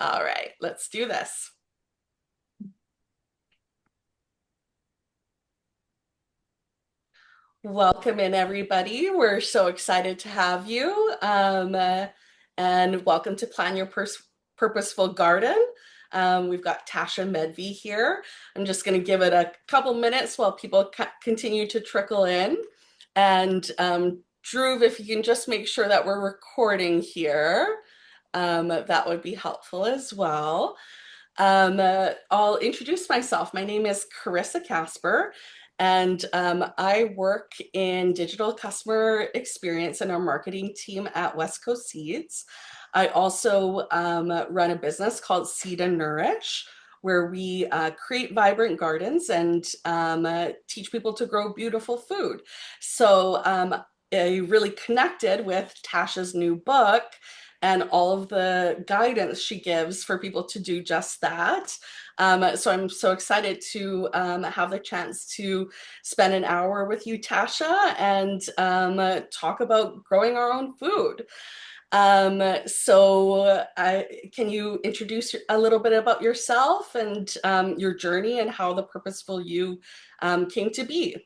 All right, let's do this. Welcome in, everybody. We're so excited to have you. And welcome to Plan Your Purposeful Garden. We've got Tasha Medve here. I'm just going to give it a couple minutes while people continue to trickle in. And Drew, if you can just make sure that we're recording here, that would be helpful as well. I'll introduce myself. My name is Carissa Kasper, and I work in digital customer experience in our marketing team at West Coast Seeds. I also run a business called Seed and Nourish, where we create vibrant gardens and teach people to grow beautiful food. So I really connected with Tasha's new book and all of the guidance she gives for people to do just that. So I'm so excited to have the chance to spend an hour with you, Tasha, and talk about growing our own food. Can you introduce a little bit about yourself and your journey and how the Purposeful You came to be?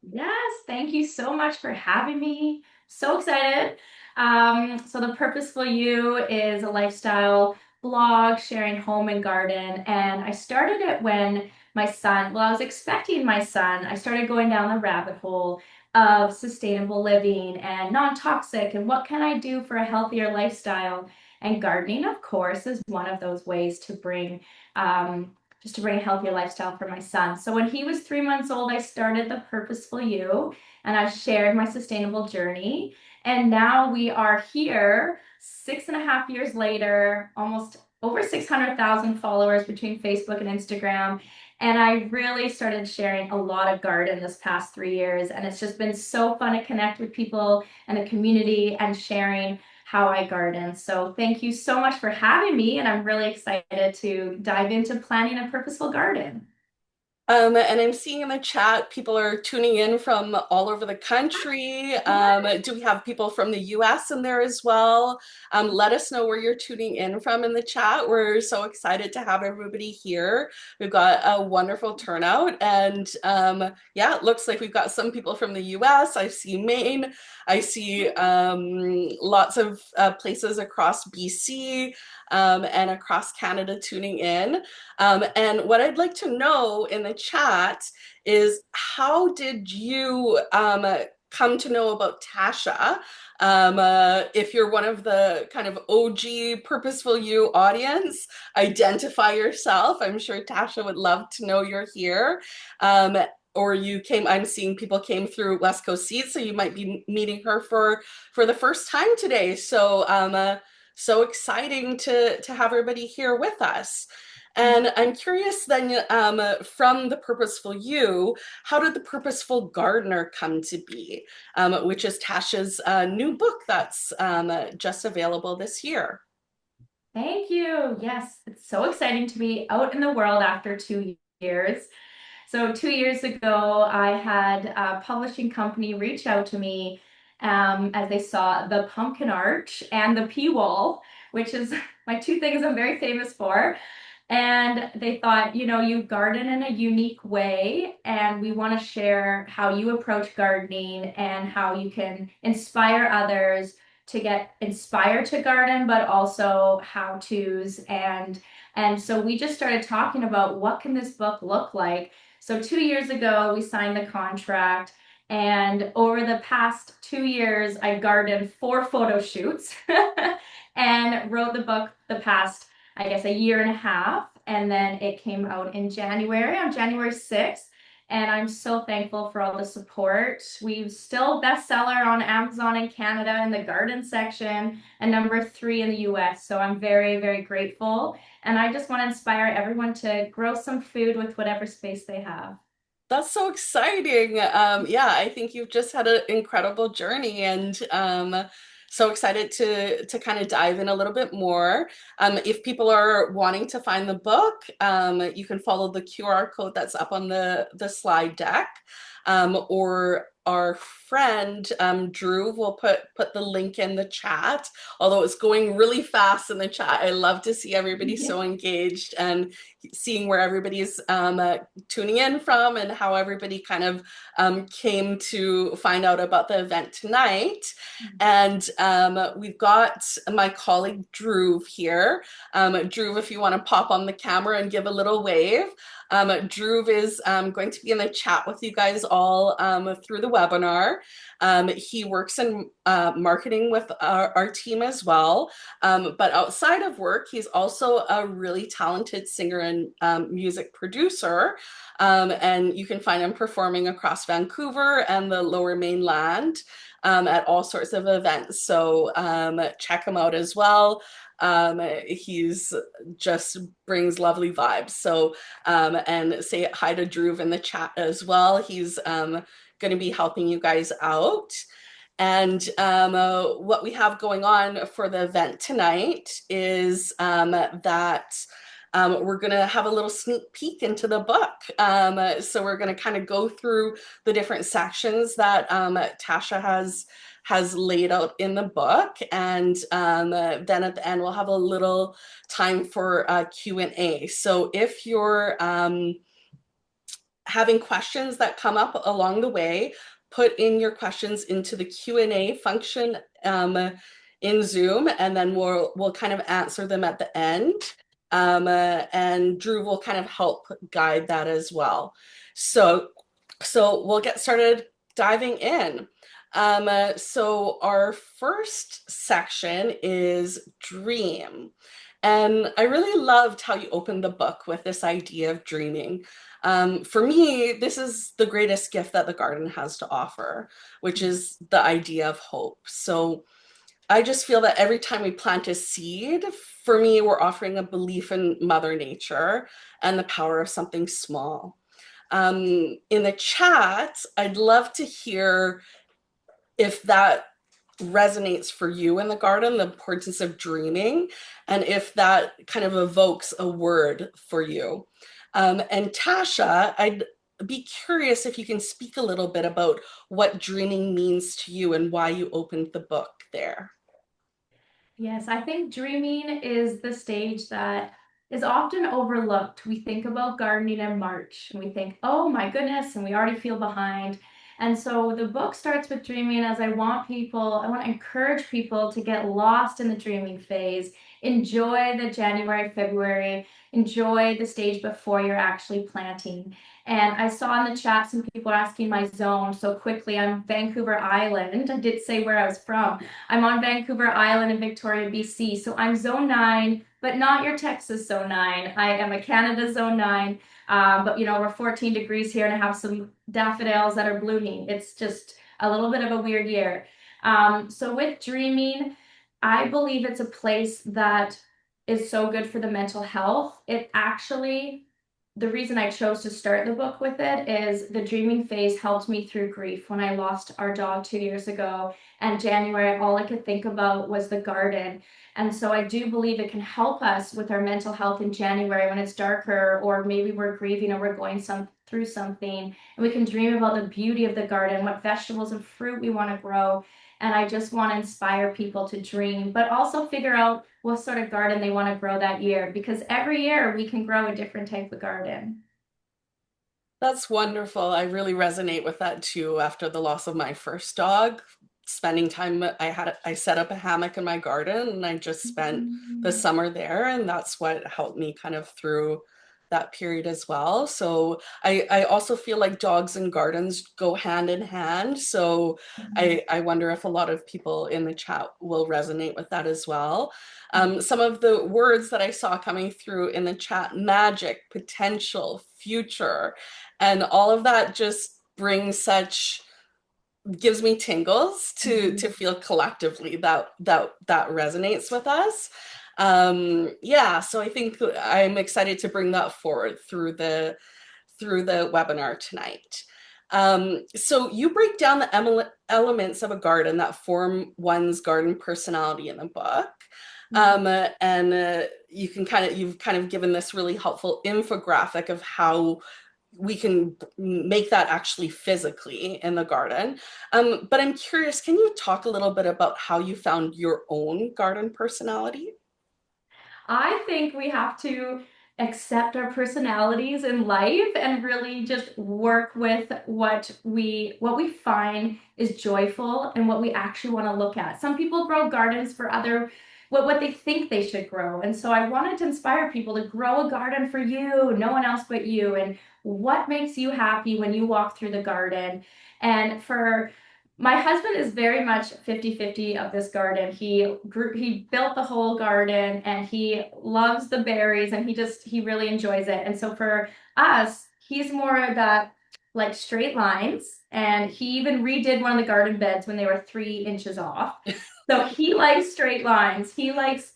Yes, thank you so much for having me. So excited. So the Purposeful You is a lifestyle blog sharing home and garden. And I started it when I was expecting my son. I started going down the rabbit hole of sustainable living and non-toxic and what can I do for a healthier lifestyle. And gardening, of course, is one of those ways to bring just to bring a healthier lifestyle for my son. So when he was 3 months old, I started the Purposeful You and I shared my sustainable journey. And now we are here 6.5 years later, almost over 600,000 followers between Facebook and Instagram. And I really started sharing a lot of garden this past 3 years. And it's just been so fun to connect with people and the community and sharing how I garden. So thank you so much for having me, and I'm really excited to dive into planning a purposeful garden. And I'm seeing in the chat people are tuning in from all over the country. Do we have people from the US in there as well? Let us know where you're tuning in from in the chat. We're so excited to have everybody here. We've got a wonderful turnout, and yeah, it looks like we've got some people from the US. I see Maine. I see lots of places across BC and across Canada tuning in. And what I'd like to know in the chat is how did you come to know about Tasha? If you're one of the kind of OG Purposeful You audience, identify yourself. I'm sure Tasha would love to know you're here. Or you came, I'm seeing people came through West Coast Seeds, so you might be meeting her for the first time today. So so exciting to have everybody here with us. And I'm curious then, from the Purposeful You, how did the Purposeful Gardener come to be, which is Tasha's new book that's just available this year? Thank you. Yes, it's so exciting to be out in the world after 2 years. So 2 years ago, I had a publishing company reach out to me as they saw the pumpkin arch and the pea wall, which is my two things I'm very famous for. And they thought, you garden in a unique way, and we want to share how you approach gardening and how you can inspire others to get inspired to garden, but also how to's. And so we just started talking about what can this book look like. So 2 years ago, we signed the contract. And over the past 2 years, I gardened 4 photo shoots and wrote the book the past, I guess, a year and a half. And then it came out in January, on January 6th. And I'm so thankful for all the support. We've still bestseller on Amazon in Canada in the garden section and number 3 in the US. So I'm very, very grateful. And I just want to inspire everyone to grow some food with whatever space they have. That's so exciting. Yeah, I think you've just had an incredible journey and so excited to kind of dive in a little bit more. If people are wanting to find the book, you can follow the QR code that's up on the slide deck. Or our friend Drew will put the link in the chat. Although it's going really fast in the chat, I love to see everybody so engaged and seeing where everybody's tuning in from and how everybody kind of came to find out about the event tonight. And we've got my colleague Drew here. Drew, if you want to pop on the camera and give a little wave. Drew is going to be in the chat with you guys all through the webinar. He works in marketing with our team as well. But outside of work, he's also a really talented singer and music producer. And you can find him performing across Vancouver and the Lower Mainland at all sorts of events. So check him out as well. He's just brings lovely vibes. So and say hi to Drew in the chat as well. He's going to be helping you guys out. And what we have going on for the event tonight is that we're going to have a little sneak peek into the book. So we're going to kind of go through the different sections that Tasha has laid out in the book. And then at the end, we'll have a little time for Q&A. So if you're having questions that come up along the way, put in your questions into the Q&A function in Zoom, and then we'll kind of answer them at the end. And Drew will kind of help guide that as well. So we'll get started diving in. So our first section is dream. And I really loved how you opened the book with this idea of dreaming. For me, this is the greatest gift that the garden has to offer, which is the idea of hope. So I just feel that every time we plant a seed, for me, we're offering a belief in Mother Nature and the power of something small. In the chat, I'd love to hear if that resonates for you in the garden, the importance of dreaming, and if that kind of evokes a word for you. And Tasha, I'd be curious if you can speak a little bit about what dreaming means to you and why you opened the book there. Yes, I think dreaming is the stage that is often overlooked. We think about gardening in March and we think, oh my goodness, and we already feel behind. And so the book starts with dreaming as I want to encourage people to get lost in the dreaming phase, enjoy the January, February, enjoy the stage before you're actually planting. And I saw in the chat some people asking my zone. So quickly, I'm Vancouver Island. I did say where I was from. I'm on Vancouver Island in Victoria, BC. So I'm zone 9, but not your Texas zone 9. I am a Canada zone 9. But we're 14 degrees here and I have some daffodils that are blooming. It's just a little bit of a weird year. So with dreaming, I believe it's a place that is so good for the mental health. It actually, the reason I chose to start the book with it is the dreaming phase helped me through grief when I lost our dog 2 years ago. And January, all I could think about was the garden. And so I do believe it can help us with our mental health in January when it's darker, or maybe we're grieving or we're going through something. And we can dream about the beauty of the garden, what vegetables and fruit we want to grow. And I just want to inspire people to dream, but also figure out what sort of garden they want to grow that year, because every year we can grow a different type of garden. That's wonderful. I really resonate with that too after the loss of my first dog. Spending time, I set up a hammock in my garden and I just spent the Mhm. summer there, and that's what helped me kind of through that period as well. So I also feel like dogs and gardens go hand in hand. So I wonder if a lot of people in the chat will resonate with that as well. Some of the words that I saw coming through in the chat: magic, potential, future, and all of that just brings such gives me tingles to Mhm. feel collectively that resonates with us. Yeah, so I think I'm excited to bring that forward through the webinar tonight. So you break down the elements of a garden that form one's garden personality in the book. And you've kind of given this really helpful infographic of how we can make that actually physically in the garden. But I'm curious, can you talk a little bit about how you found your own garden personality? I think we have to accept our personalities in life and really just work with what we find is joyful and what we actually want to look at. Some people grow gardens for other what they think they should grow. And so I wanted to inspire people to grow a garden for you, no one else but you, and what makes you happy when you walk through the garden. And for my husband is very much 50-50 of this garden. He built the whole garden and he loves the berries and he really enjoys it. And so for us, he's more of that like straight lines. And he even redid one of the garden beds when they were 3 inches off. So he likes straight lines. He likes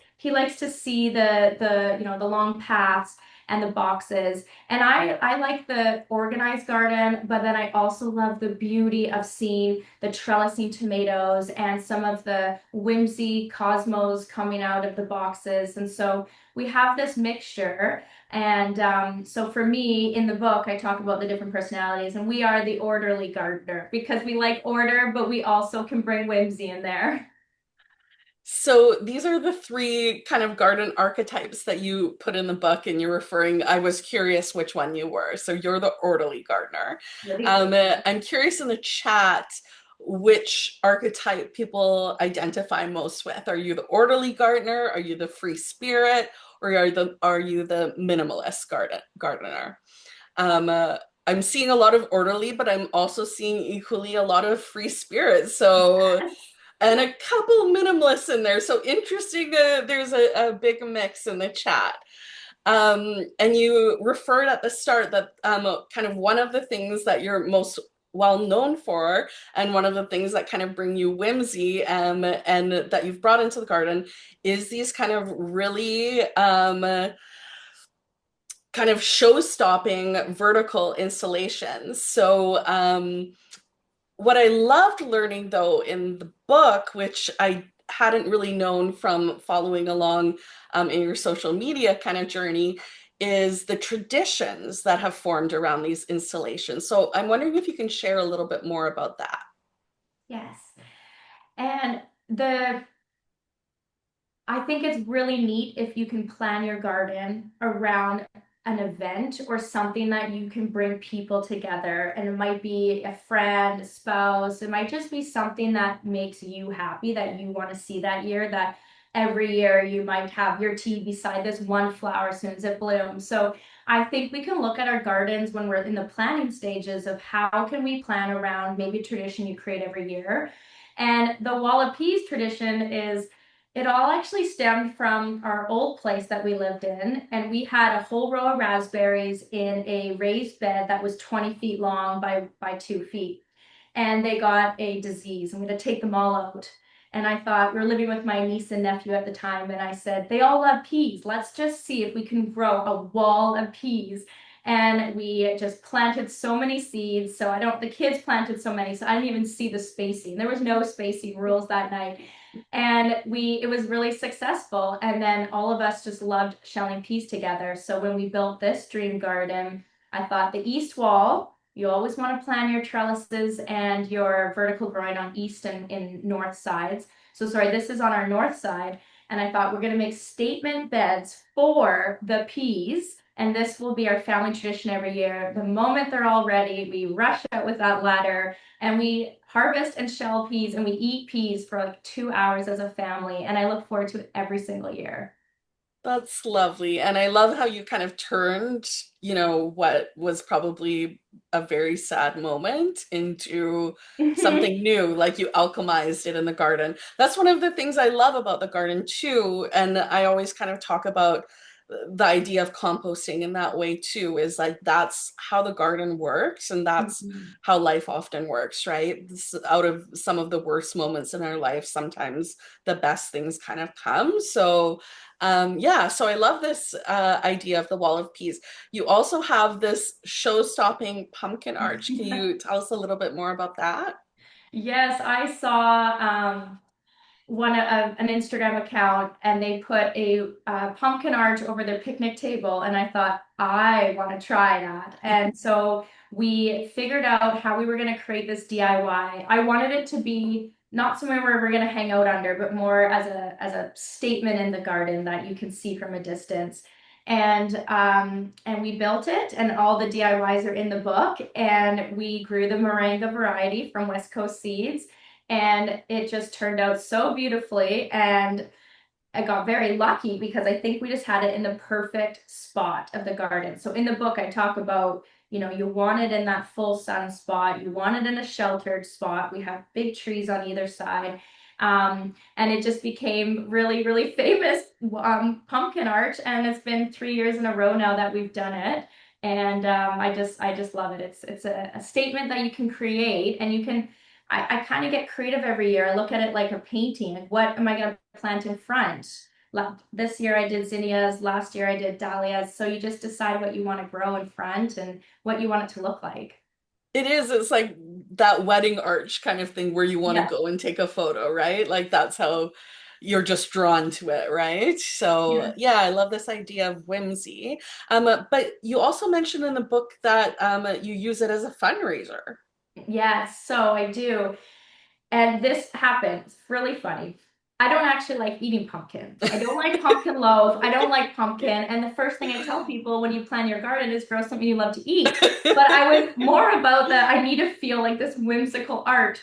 to see the long paths and the boxes. And I like the organized garden, but then I also love the beauty of seeing the trellising tomatoes and some of the whimsy cosmos coming out of the boxes. And so we have this mixture. And so for me, in the book, I talk about the different personalities, and we are the orderly gardener because we like order, but we also can bring whimsy in there. So these are the three kind of garden archetypes that you put in the book, and you're referring. I was curious which one you were. So you're the orderly gardener. We're the orderly. I'm curious in the chat which archetype people identify most with. Are you the orderly gardener? Are you the free spirit? Or are you the minimalist gardener? Um, uh, I'm seeing a lot of orderly, but I'm also seeing equally a lot of free spirit. So and a couple minimalists in there. So interesting. There's a big mix in the chat. And you referred at the start that kind of one of the things that you're most well known for, and one of the things that kind of bring you whimsy and that you've brought into the garden is these kind of really kind of show-stopping vertical installations. So what I loved learning though in the book, which I hadn't really known from following along in your social media kind of journey, is the traditions that have formed around these installations. So I'm wondering if you can share a little bit more about that. Yes. And the I think it's really neat if you can plan your garden around an event or something that you can bring people together. And it might be a friend, a spouse, it might just be something that makes you happy that you want to see that year, that every year you might have your tea beside this one flower as soon as it blooms. So I think we can look at our gardens when we're in the planning stages of how can we plan around maybe a tradition you create every year. And the wall of peas tradition is it all actually stemmed from our old place that we lived in, and we had a whole row of raspberries in a raised bed that was 20 feet long by 2 feet. And they got a disease, and we had to take them all out. And I thought, we were living with my niece and nephew at the time, and I said, they all love peas. Let's just see if we can grow a wall of peas. And we just planted so many seeds. So the kids planted so many, so I didn't even see the spacing. There was no spacing rules that night. And it was really successful. And then all of us just loved shelling peas together. So when we built this dream garden, I thought the east wall, you always want to plan your trellises and your vertical growing on east and north sides. So sorry, this is on our north side. And I thought we're going to make statement beds for the peas. And this will be our family tradition every year. The moment they're all ready, we rush out with that ladder and we harvest and shell peas and we eat peas for like 2 hours as a family. And I look forward to it every single year. That's lovely. And I love how you kind of turned, what was probably a very sad moment into something new, like you alchemized it in the garden. That's one of the things I love about the garden too. And I always kind of talk about the idea of composting in that way too, is like that's how the garden works and that's Mhm. how life often works, right? Out of some of the worst moments in our life, sometimes the best things kind of come. So yeah, so I love this idea of the wall of peas. You also have this show-stopping pumpkin arch. Can you tell us a little bit more about that? Yes, I saw. an Instagram account, and they put a pumpkin arch over their picnic table, and I thought I want to try that. And so we figured out how we were going to create this DIY. I wanted it to be not somewhere where we're going to hang out under, but more as a statement in the garden that you can see from a distance. And we built it, and all the DIYs are in the book. And we grew the moringa variety from West Coast Seeds, and it just turned out so beautifully. And I got very lucky because I think we just had it in the perfect spot of the garden. So in the book, I talk about, you want it in that full sun spot, you want it in a sheltered spot. We have big trees on either side. And it just became really, really famous pumpkin art. And it's been 3 years in a row now that we've done it. And I just love it. It's a statement that you can create, and you can. I kind of get creative every year. I look at it like a painting. Like, what am I going to plant in front? This year I did zinnias. Last year I did dahlias. So you just decide what you want to grow in front and what you want it to look like. It is, it's like that wedding arch kind of thing where you want to Yeah. go and take a photo, right? Like that's how you're just drawn to it, right? So Yeah. yeah, I love this idea of whimsy. But you also mentioned in the book that you use it as a fundraiser. Yes, so I do. And this happens. Really funny. I don't actually like eating pumpkin. I don't like pumpkin loaf. I don't like pumpkin. And the first thing I tell people when you plan your garden is grow something you love to eat. But I was more about that. I need to feel like this whimsical art.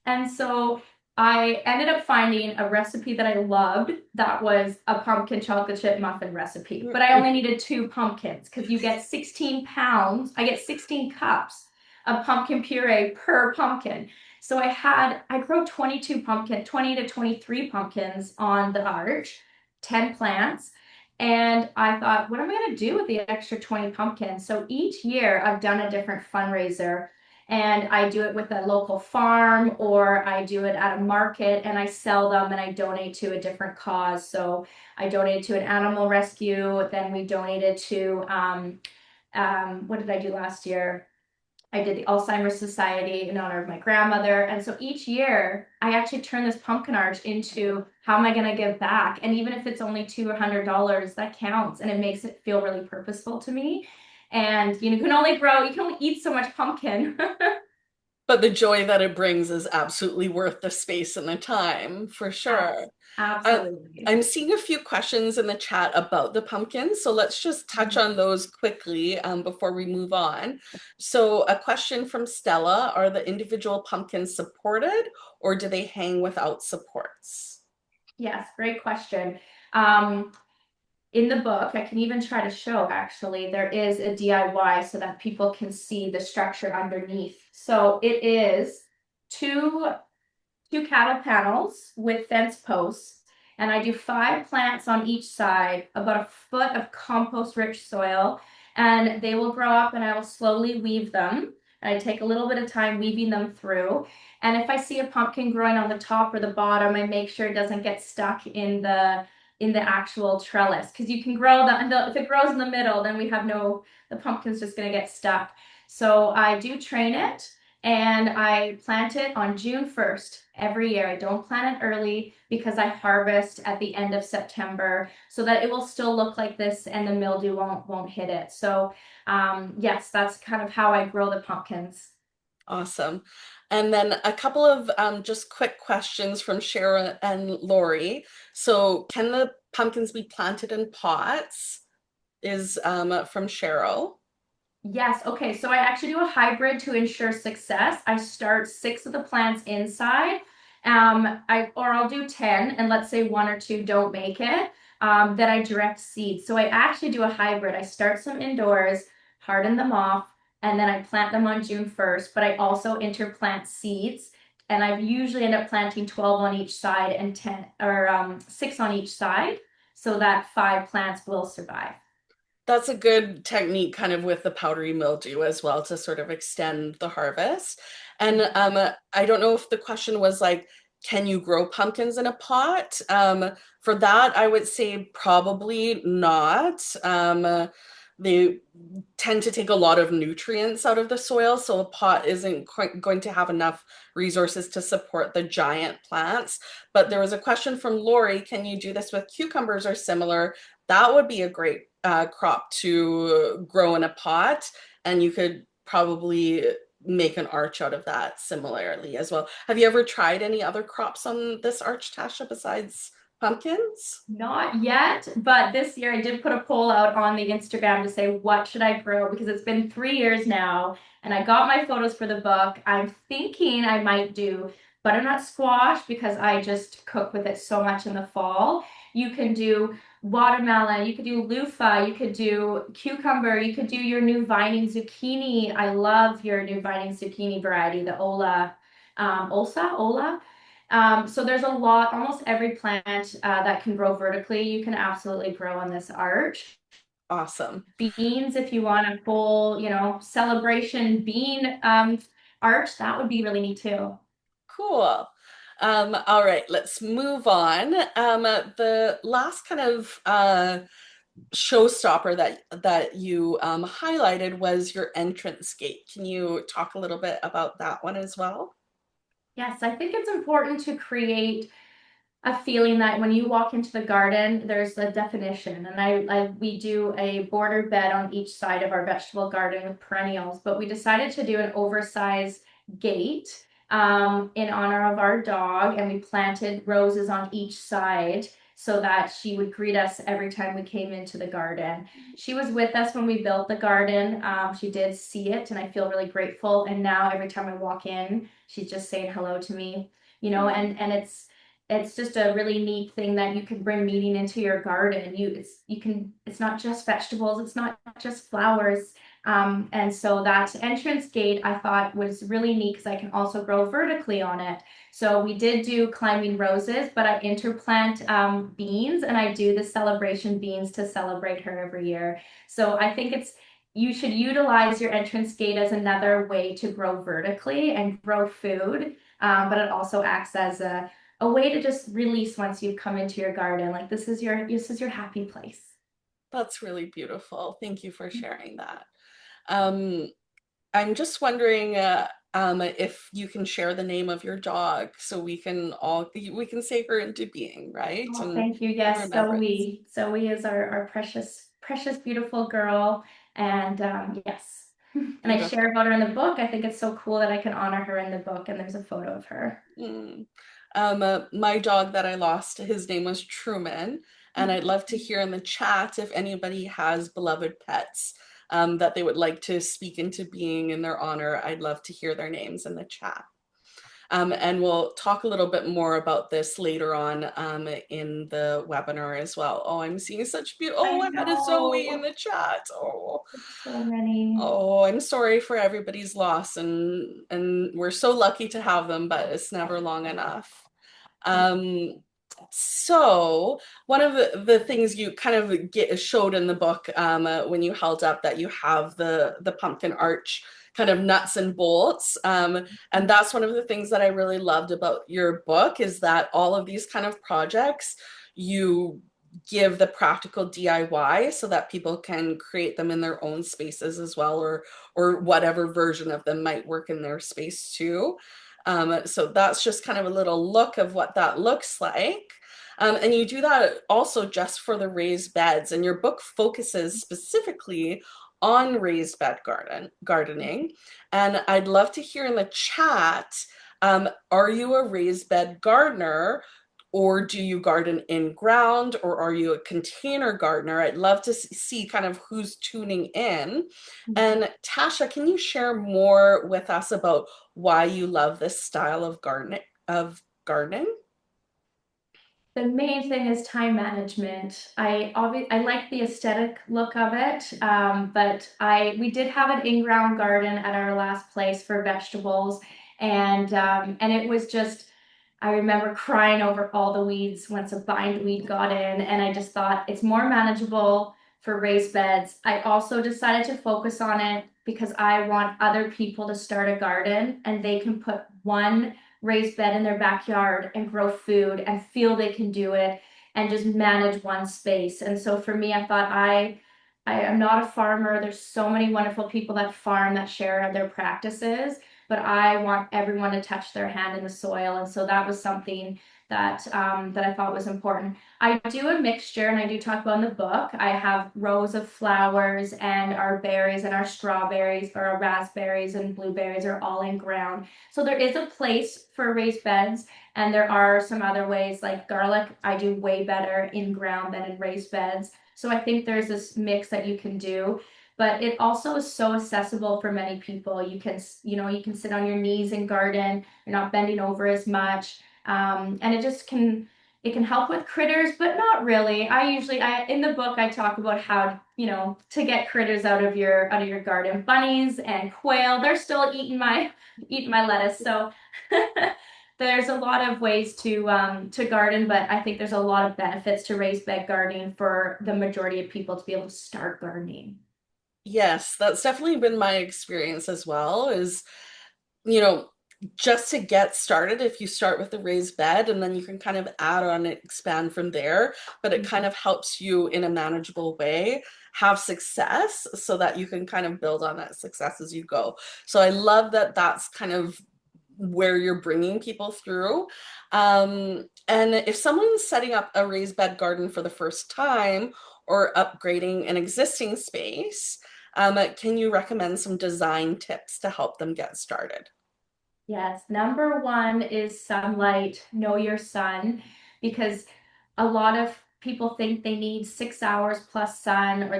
And so I ended up finding a recipe that I loved that was a pumpkin chocolate chip muffin recipe. But I only needed two pumpkins because you get 16 pounds. I get 16 cups of pumpkin puree per pumpkin. So I grow 20 to 23 pumpkins on the arch, 10 plants. And I thought, what am I going to do with the extra 20 pumpkins? So each year I've done a different fundraiser, and I do it with a local farm, or I do it at a market and I sell them and I donate to a different cause. So I donated to an animal rescue, then we donated to, what did I do last year? I did the Alzheimer's Society in honor of my grandmother. And so each year, I actually turn this pumpkin arch into how am I going to give back? And even if it's only $200, that counts. And it makes it feel really purposeful to me. And you can only eat so much pumpkin. But the joy that it brings is absolutely worth the space and the time, for sure. Uh, Absolutely. I'm seeing a few questions in the chat about the pumpkins, so let's just touch on those quickly before we move on. So, a question from Stella, are the individual pumpkins supported or do they hang without supports? Yes, great question. Um, in the book, I can even try to show actually, there is a DIY so that people can see the structure underneath. So it is two two cattle panels with fence posts, and I do 5 plants on each side, about a foot of compost-rich soil, and they will grow up, and I will slowly weave them. And I take a little bit of time weaving them through. And if I see a pumpkin growing on the top or the bottom, I make sure it doesn't get stuck in the actual trellis, because you can grow if it grows in the middle, then the pumpkin's just going to get stuck. So I do train it, and I plant it on June 1st every year. I don't plant it early because I harvest at the end of September so that it will still look like this and the mildew won't hit it. So yes, that's kind of how I grow the pumpkins. Awesome. And then a couple of just quick questions from Shara and Lori. So, can the pumpkins be planted in pots? Is from Cheryl. Yes, okay. So I actually do a hybrid to ensure success. I start 6 of the plants inside. I'll do 10, and let's say one or two don't make it. Then I direct seed. So I actually do a hybrid. I start some indoors, harden them off, and then I plant them on June 1st. But I also interplant seeds, and I usually end up planting 12 on each side and 10 or 6 on each side, so that 5 plants will survive. That's a good technique, kind of with the powdery mildew as well, to sort of extend the harvest. And I don't know if the question was like, can you grow pumpkins in a pot? For that, I would say probably not. they tend to take a lot of nutrients out of the soil, so a pot isn't quite going to have enough resources to support the giant plants. But there was a question from Lori, can you do this with cucumbers or similar? That would be a great crop to grow in a pot, and you could probably make an arch out of that similarly as well. Have you ever tried any other crops on this arch, Tasha, besides pumpkins? Not yet, but this year I did put a poll out on the Instagram to say what should I grow because it's been 3 years now and I got my photos for the book. I'm thinking I might do butternut squash because I just cook with it so much in the fall. You can do watermelon, you could do loofah, you could do cucumber, you could do your new vining zucchini. I love your new vining zucchini variety, the Ola. So there's a lot, almost every plant that can grow vertically, you can absolutely grow on this arch. Awesome. Beans, if you want a full, celebration bean arch, that would be really neat too. Cool. All right, let's move on. The last kind of showstopper that you highlighted was your entrance gate. Can you talk a little bit about that one as well? Yes, I think it's important to create a feeling that when you walk into the garden, there's a definition. And we do a border bed on each side of our vegetable garden with perennials, but we decided to do an oversized gate in honor of our dog, and we planted roses on each side so that she would greet us every time we came into the garden. She was with us when we built the garden. She did see it, and I feel really grateful. And now every time I walk in, she's just saying hello to me, and it's just a really neat thing that you can bring meaning into your garden. It's not just vegetables, it's not just flowers. And so that entrance gate I thought was really neat because I can also grow vertically on it. So we did do climbing roses, but I interplant beans and I do the celebration beans to celebrate her every year. So I think you should utilize your entrance gate as another way to grow vertically and grow food. But it also acts as a way to just release once you've come into your garden. Like this is your happy place. That's really beautiful. Thank you for sharing that. Um, I'm just wondering if you can share the name of your dog so we can say her into being, right? Oh, And thank you. in Yes, remembrance. Zoe. Zoe is our precious, precious, beautiful girl. And yes. And I share Beautiful. about her in the book. I think it's so cool that I can honor her in the book, and there's a photo of her. Mm. My dog that I lost, his name was Truman, and I'd love to hear in the chat if anybody has beloved pets that they would like to speak into being in their honor. I'd love to hear their names in the chat. And we'll talk a little bit more about this later on in the webinar as well. Oh, I'm seeing such beautiful. I Oh, I had a Zoe in know. the chat. Oh, So many. oh, I'm sorry for everybody's loss, and we're so lucky to have them, but it's never long enough. Um, so one of the things you kind of showed in the book when you held up that you have the pumpkin arch kind of nuts and bolts, and that's one of the things that I really loved about your book is that all of these kind of projects you give the practical DIY so that people can create them in their own spaces as well, or whatever version of them might work in their space too. So that's just kind of a little look of what that looks like. And you do that also just for the raised beds, and your book focuses specifically on raised bed gardening. And I'd love to hear in the chat, are you a raised bed gardener? Or do you garden in ground, or are you a container gardener? I'd love to see kind of who's tuning in. And Tasha, can you share more with us about why you love this style of gardening? The main thing is time management. I like the aesthetic look of it, but I we did have an in-ground garden at our last place for vegetables, and it was just I remember crying over all the weeds once a bindweed got in, and I just thought it's more manageable for raised beds. I also decided to focus on it because I want other people to start a garden and they can put one raised bed in their backyard and grow food and feel they can do it and just manage one space. And so for me, I thought I am not a farmer. There's so many wonderful people that farm that share their practices, but I want everyone to touch their hand in the soil. And so that was something that I thought was important. I do a mixture, and I do talk about in the book. I have rows of flowers, and our berries and our strawberries or our raspberries and blueberries are all in ground. So there is a place for raised beds, and there are some other ways like garlic. I do way better in ground than in raised beds. So I think there's this mix that you can do, but it also is so accessible for many people. You can, you can sit on your knees and garden. You're not bending over as much. And it can help with critters, but not really. In the book, I talk about how, to get critters out of your garden. Bunnies and quail, they're still eating my lettuce. So there's a lot of ways to garden, but I think there's a lot of benefits to raised bed gardening for the majority of people to be able to start gardening. Yes, that's definitely been my experience as well, is, you know, just to get started, if you start with the raised bed and then you can kind of add on and expand from there, but it kind Mhm. of helps you in a manageable way have success so that you can kind of build on that success as you go. So I love that that's kind of where you're bringing people through. And if someone's setting up a raised bed garden for the first time or upgrading an existing space, can you recommend some design tips to help them get started? Yes, number one is sunlight. Know your sun, because a lot of people think they need 6 hours plus sun, or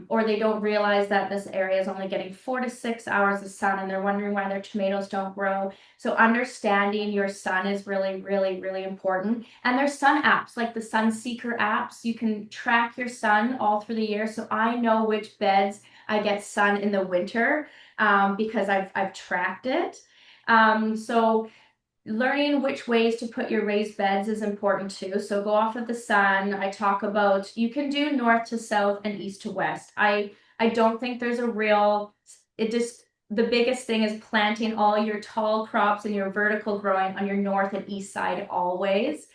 or they don't realize that this area is only getting 4 to 6 hours of sun, and they're wondering why their tomatoes don't grow. So understanding your sun is really, really, really important. And there's sun apps like the Sun Seeker apps. You can track your sun all through the year. So I know which beds I get sun in the winter, because I've tracked it. So learning which ways to put your raised beds is important too. So go off of the sun. I talk about you can do north to south and east to west. I don't think there's a real it just the biggest thing is planting all your tall crops and your vertical growing on your north and east side always.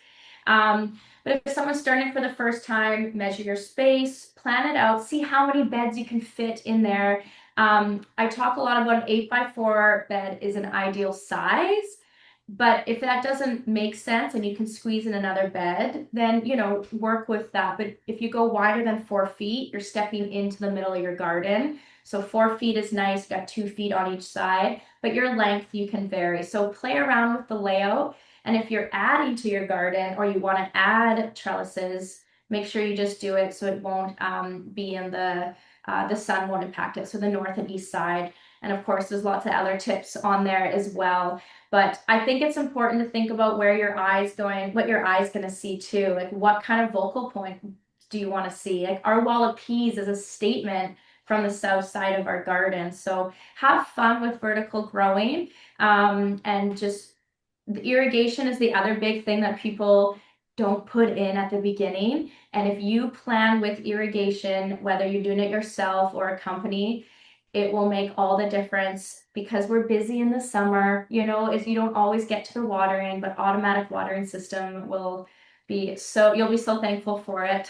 But if someone's starting for the first time, measure your space, plan it out, see how many beds you can fit in there. I talk a lot about an 8x4 bed is an ideal size. But if that doesn't make sense and you can squeeze in another bed, then, work with that. But if you go wider than 4 feet, you're stepping into the middle of your garden. So 4 feet is nice, you got 2 feet on each side, but your length you can vary. So play around with the layout. And if you're adding to your garden or you want to add trellises, make sure you just do it so it won't be in the sun won't impact it. So the north and east side. And of course, there's lots of other tips on there as well. But I think it's important to think about where your eye's going, what your eye's going to see too. Like, what kind of vocal point do you want to see? Like, our wall of peas is a statement from the south side of our garden. So have fun with vertical growing, and just the irrigation is the other big thing that people don't put in at the beginning. And if you plan with irrigation, whether you're doing it yourself or a company, it will make all the difference because we're busy in the summer, if you don't always get to the watering, but automatic watering system will you'll be so thankful for it.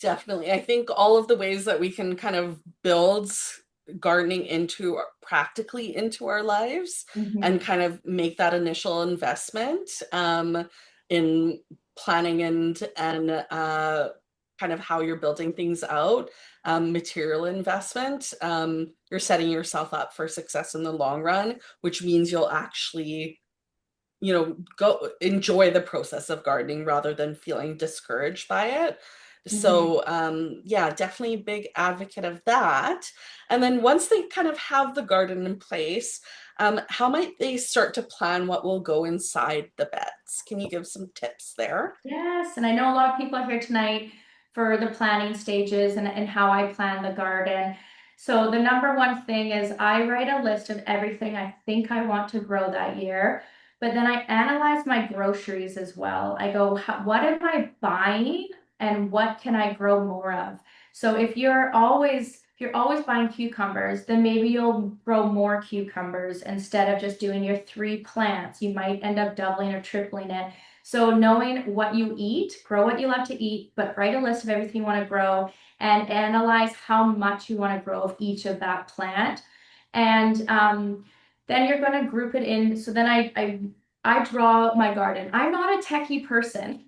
Definitely. I think all of the ways that we can kind of build gardening practically into our lives and Mhm. kind of make that initial investment in planning and kind of how you're building things out, material investment. You're setting yourself up for success in the long run, which means you'll actually go enjoy the process of gardening rather than feeling discouraged by it. Mhm. So yeah, definitely a big advocate of that. And then once they kind of have the garden in place, how might they start to plan what will go inside the beds? Can you give some tips there? Yes, and I know a lot of people are here tonight for the planning stages and how I plan the garden. So the number one thing is I write a list of everything I think I want to grow that year, but then I analyze my groceries as well. I go, what am I buying and what can I grow more of? So if you're always buying cucumbers, then maybe you'll grow more cucumbers instead of just doing your 3 plants. You might end up doubling or tripling it. So knowing what you eat, grow what you love to eat, but write a list of everything you want to grow and analyze how much you want to grow of each of that plant. And then you're going to group it in. So then I draw my garden. I'm not a techie person.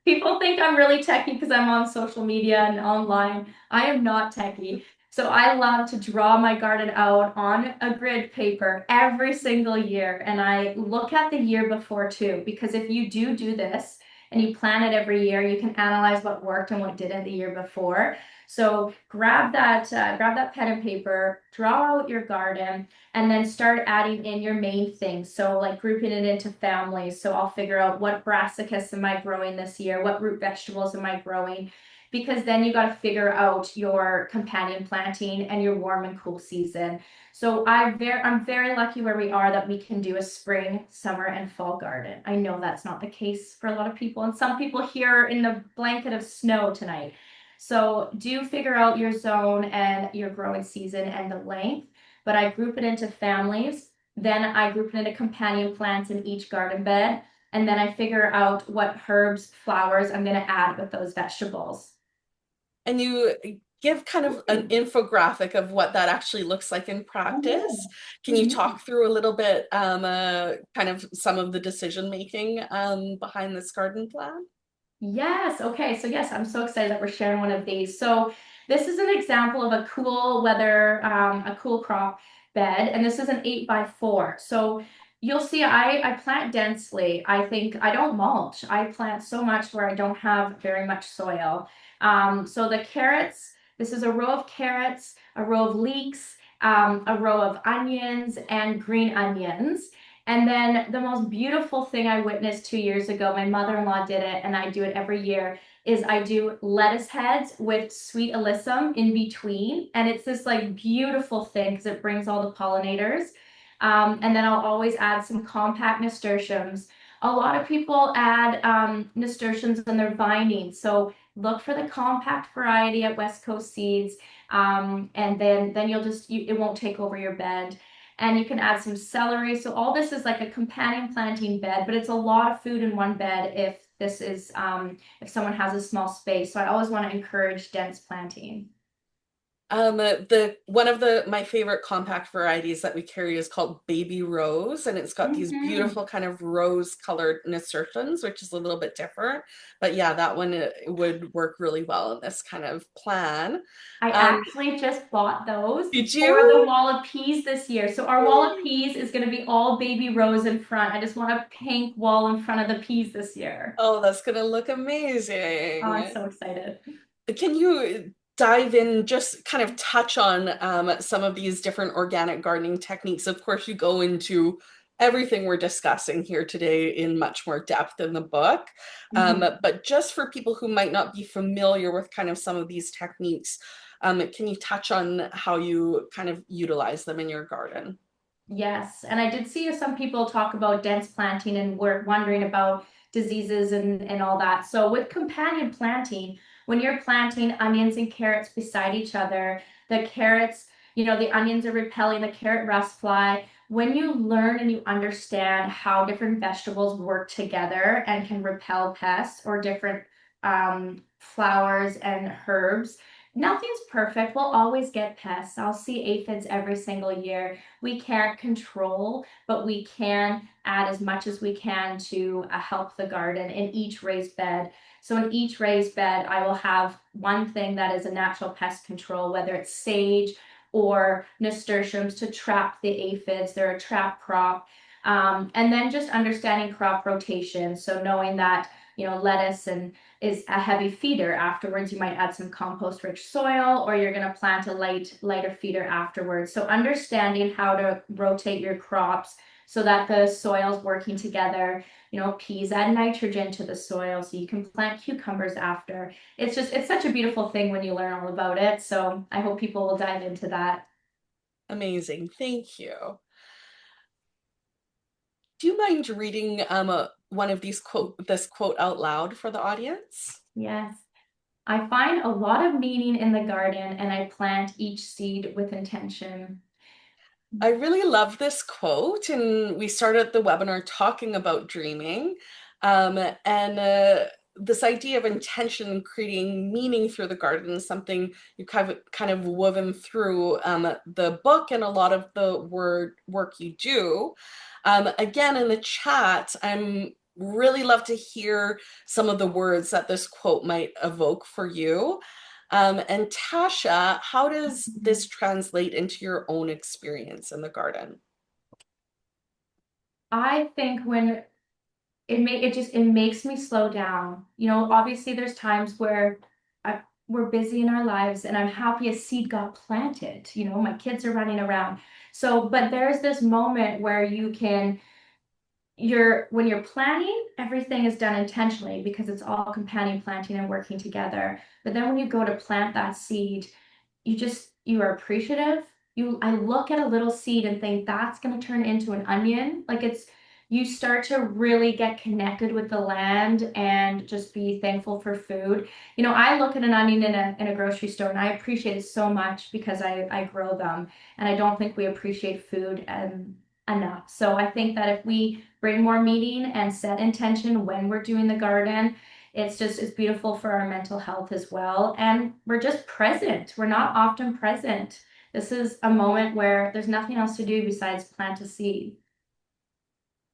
People think I'm really techie because I'm on social media and online. I am not techie. So I love to draw my garden out on a grid paper every single year. And I look at the year before too, because if you do this and you plan it every year, you can analyze what worked and what didn't the year before. So grab that pen and paper, draw out your garden, and then start adding in your main things. So like grouping it into families. So I'll figure out what brassicas am I growing this year? What root vegetables am I growing? Because then you got to figure out your companion planting and your warm and cool season. So I'm very lucky where we are that we can do a spring, summer, and fall garden. I know that's not the case for a lot of people, and some people here in the blanket of snow tonight. So do figure out your zone and your growing season and the length, but I group it into families. Then I group it into companion plants in each garden bed. And then I figure out what herbs, flowers I'm going to add with those vegetables. And you give kind of an infographic of what that actually looks like in practice. Can you Mhm. talk through a little bit, kind of some of the decision making behind this garden plan? Yes. Okay. So yes, I'm so excited that we're sharing one of these. So this is an example of a cool weather, a cool crop bed, and this is an 8x4. So you'll see I plant densely. I think I don't mulch. I plant so much where I don't have very much soil. So the carrots, this is a row of carrots, a row of leeks, a row of onions, and green onions. And then the most beautiful thing I witnessed 2 years ago, my mother-in-law did it, and I do it every year, is I do lettuce heads with sweet alyssum in between. And it's this like beautiful thing because it brings all the pollinators. And then I'll always add some compact nasturtiums. A lot of people add nasturtiums in their vining. So look for the compact variety at West Coast Seeds. And then it won't take over your bed, and you can add some celery. So all this is like a companion planting bed, but it's a lot of food in one bed if someone has a small space. So I always want to encourage dense planting. The one of the my favorite compact varieties that we carry is called Baby Rose, and it's got these Mhm. beautiful kind of rose colored nasturtiums, which is a little bit different. But yeah, that one would work really well in this kind of plan. I Um, actually just bought those did for the you? wall of peas this year. So our wall of peas is going to be all baby rose in front. I just want a pink wall in front of the peas this year. Oh, that's gonna look Oh, I'm amazing. so excited. Can you dive in, just kind of touch on some of these different organic gardening techniques? Of course, you go into everything we're discussing here today in much more depth in the book. Mhm. But just for people who might not be familiar with kind of some of these techniques, can you touch on how you kind of utilize them in your garden? Yes, and I did see some people talk about dense planting and were wondering about diseases and all that. So with companion planting, when you're planting onions and carrots beside each other, the carrots, the onions are repelling the carrot rust fly. When you learn and you understand how different vegetables work together and can repel pests or different flowers and herbs, nothing's perfect. We'll always get pests. I'll see aphids every single year. We can't control, but we can add as much as we can to help the garden in each raised bed. So in each raised bed, I will have one thing that is a natural pest control, whether it's sage or nasturtiums to trap the aphids. They're a trap crop. And then just understanding crop rotation. So knowing that, lettuce and is a heavy feeder. Afterwards, you might add some compost rich soil, or you're going to plant a lighter feeder afterwards. So understanding how to rotate your crops so that the soil's working together. Peas add nitrogen to the soil so you can plant cucumbers after. It's such a beautiful thing when you learn all about it. So I hope people will dive into that. Amazing, thank you. Do you mind reading one of this quote out loud for the audience? Yes. I find a lot of meaning in the garden and I plant each seed with intention. I really love this quote, and we started the webinar talking about dreaming. And this idea of intention and creating meaning through the garden is something you kind of woven through the book and a lot of the work you do. Again, in the chat, I'm really love to hear some of the words that this quote might evoke for you. And Tasha, how does this translate into your own experience in the garden? I think when it makes me slow down. You know, obviously there's times where we're busy in our lives and I'm happy a seed got planted. You know, my kids are running around. So, but there's this moment where when you're planning, everything is done intentionally because it's all companion planting and working together. But then when you go to plant that seed, you are appreciative. I look at a little seed and think that's going to turn into an onion. You start to really get connected with the land and just be thankful for food. You know, I look at an onion in a grocery store and I appreciate it so much because I grow them, and I don't think we appreciate food enough. So I think that if we bring more meaning and set intention when we're doing the garden, it's beautiful for our mental health as well. And we're just present. We're not often present. This is a moment where there's nothing else to do besides plant a seed.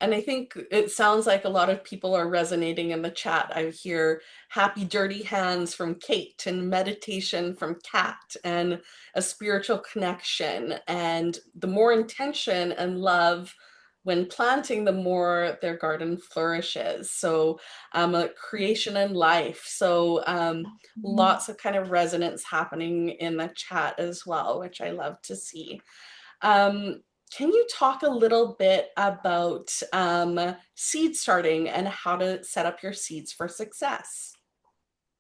And I think it sounds like a lot of people are resonating in the chat. I hear happy dirty hands from Kate and meditation from Kat and a spiritual connection. And the more intention and love when planting, the more their garden flourishes. So a creation and life. So lots of kind of resonance happening in the chat as well, which I love to see. Um, can you talk a little bit about seed starting and how to set up your seeds for success?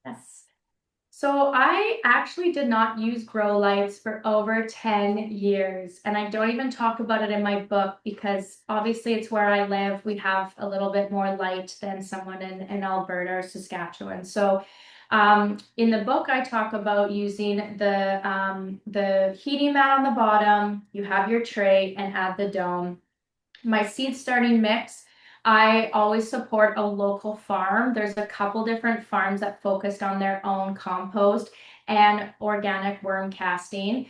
Yes. So I actually did not use grow lights for over 10 years, and I don't even talk about it in my book because obviously it's where I live. We have a little bit more light than someone in Alberta or Saskatchewan. So in the book, I talk about using the heating mat on the bottom. You have your tray and add the dome. My seed starting mix, I always support a local farm. There's a couple different farms that focused on their own compost and organic worm casting.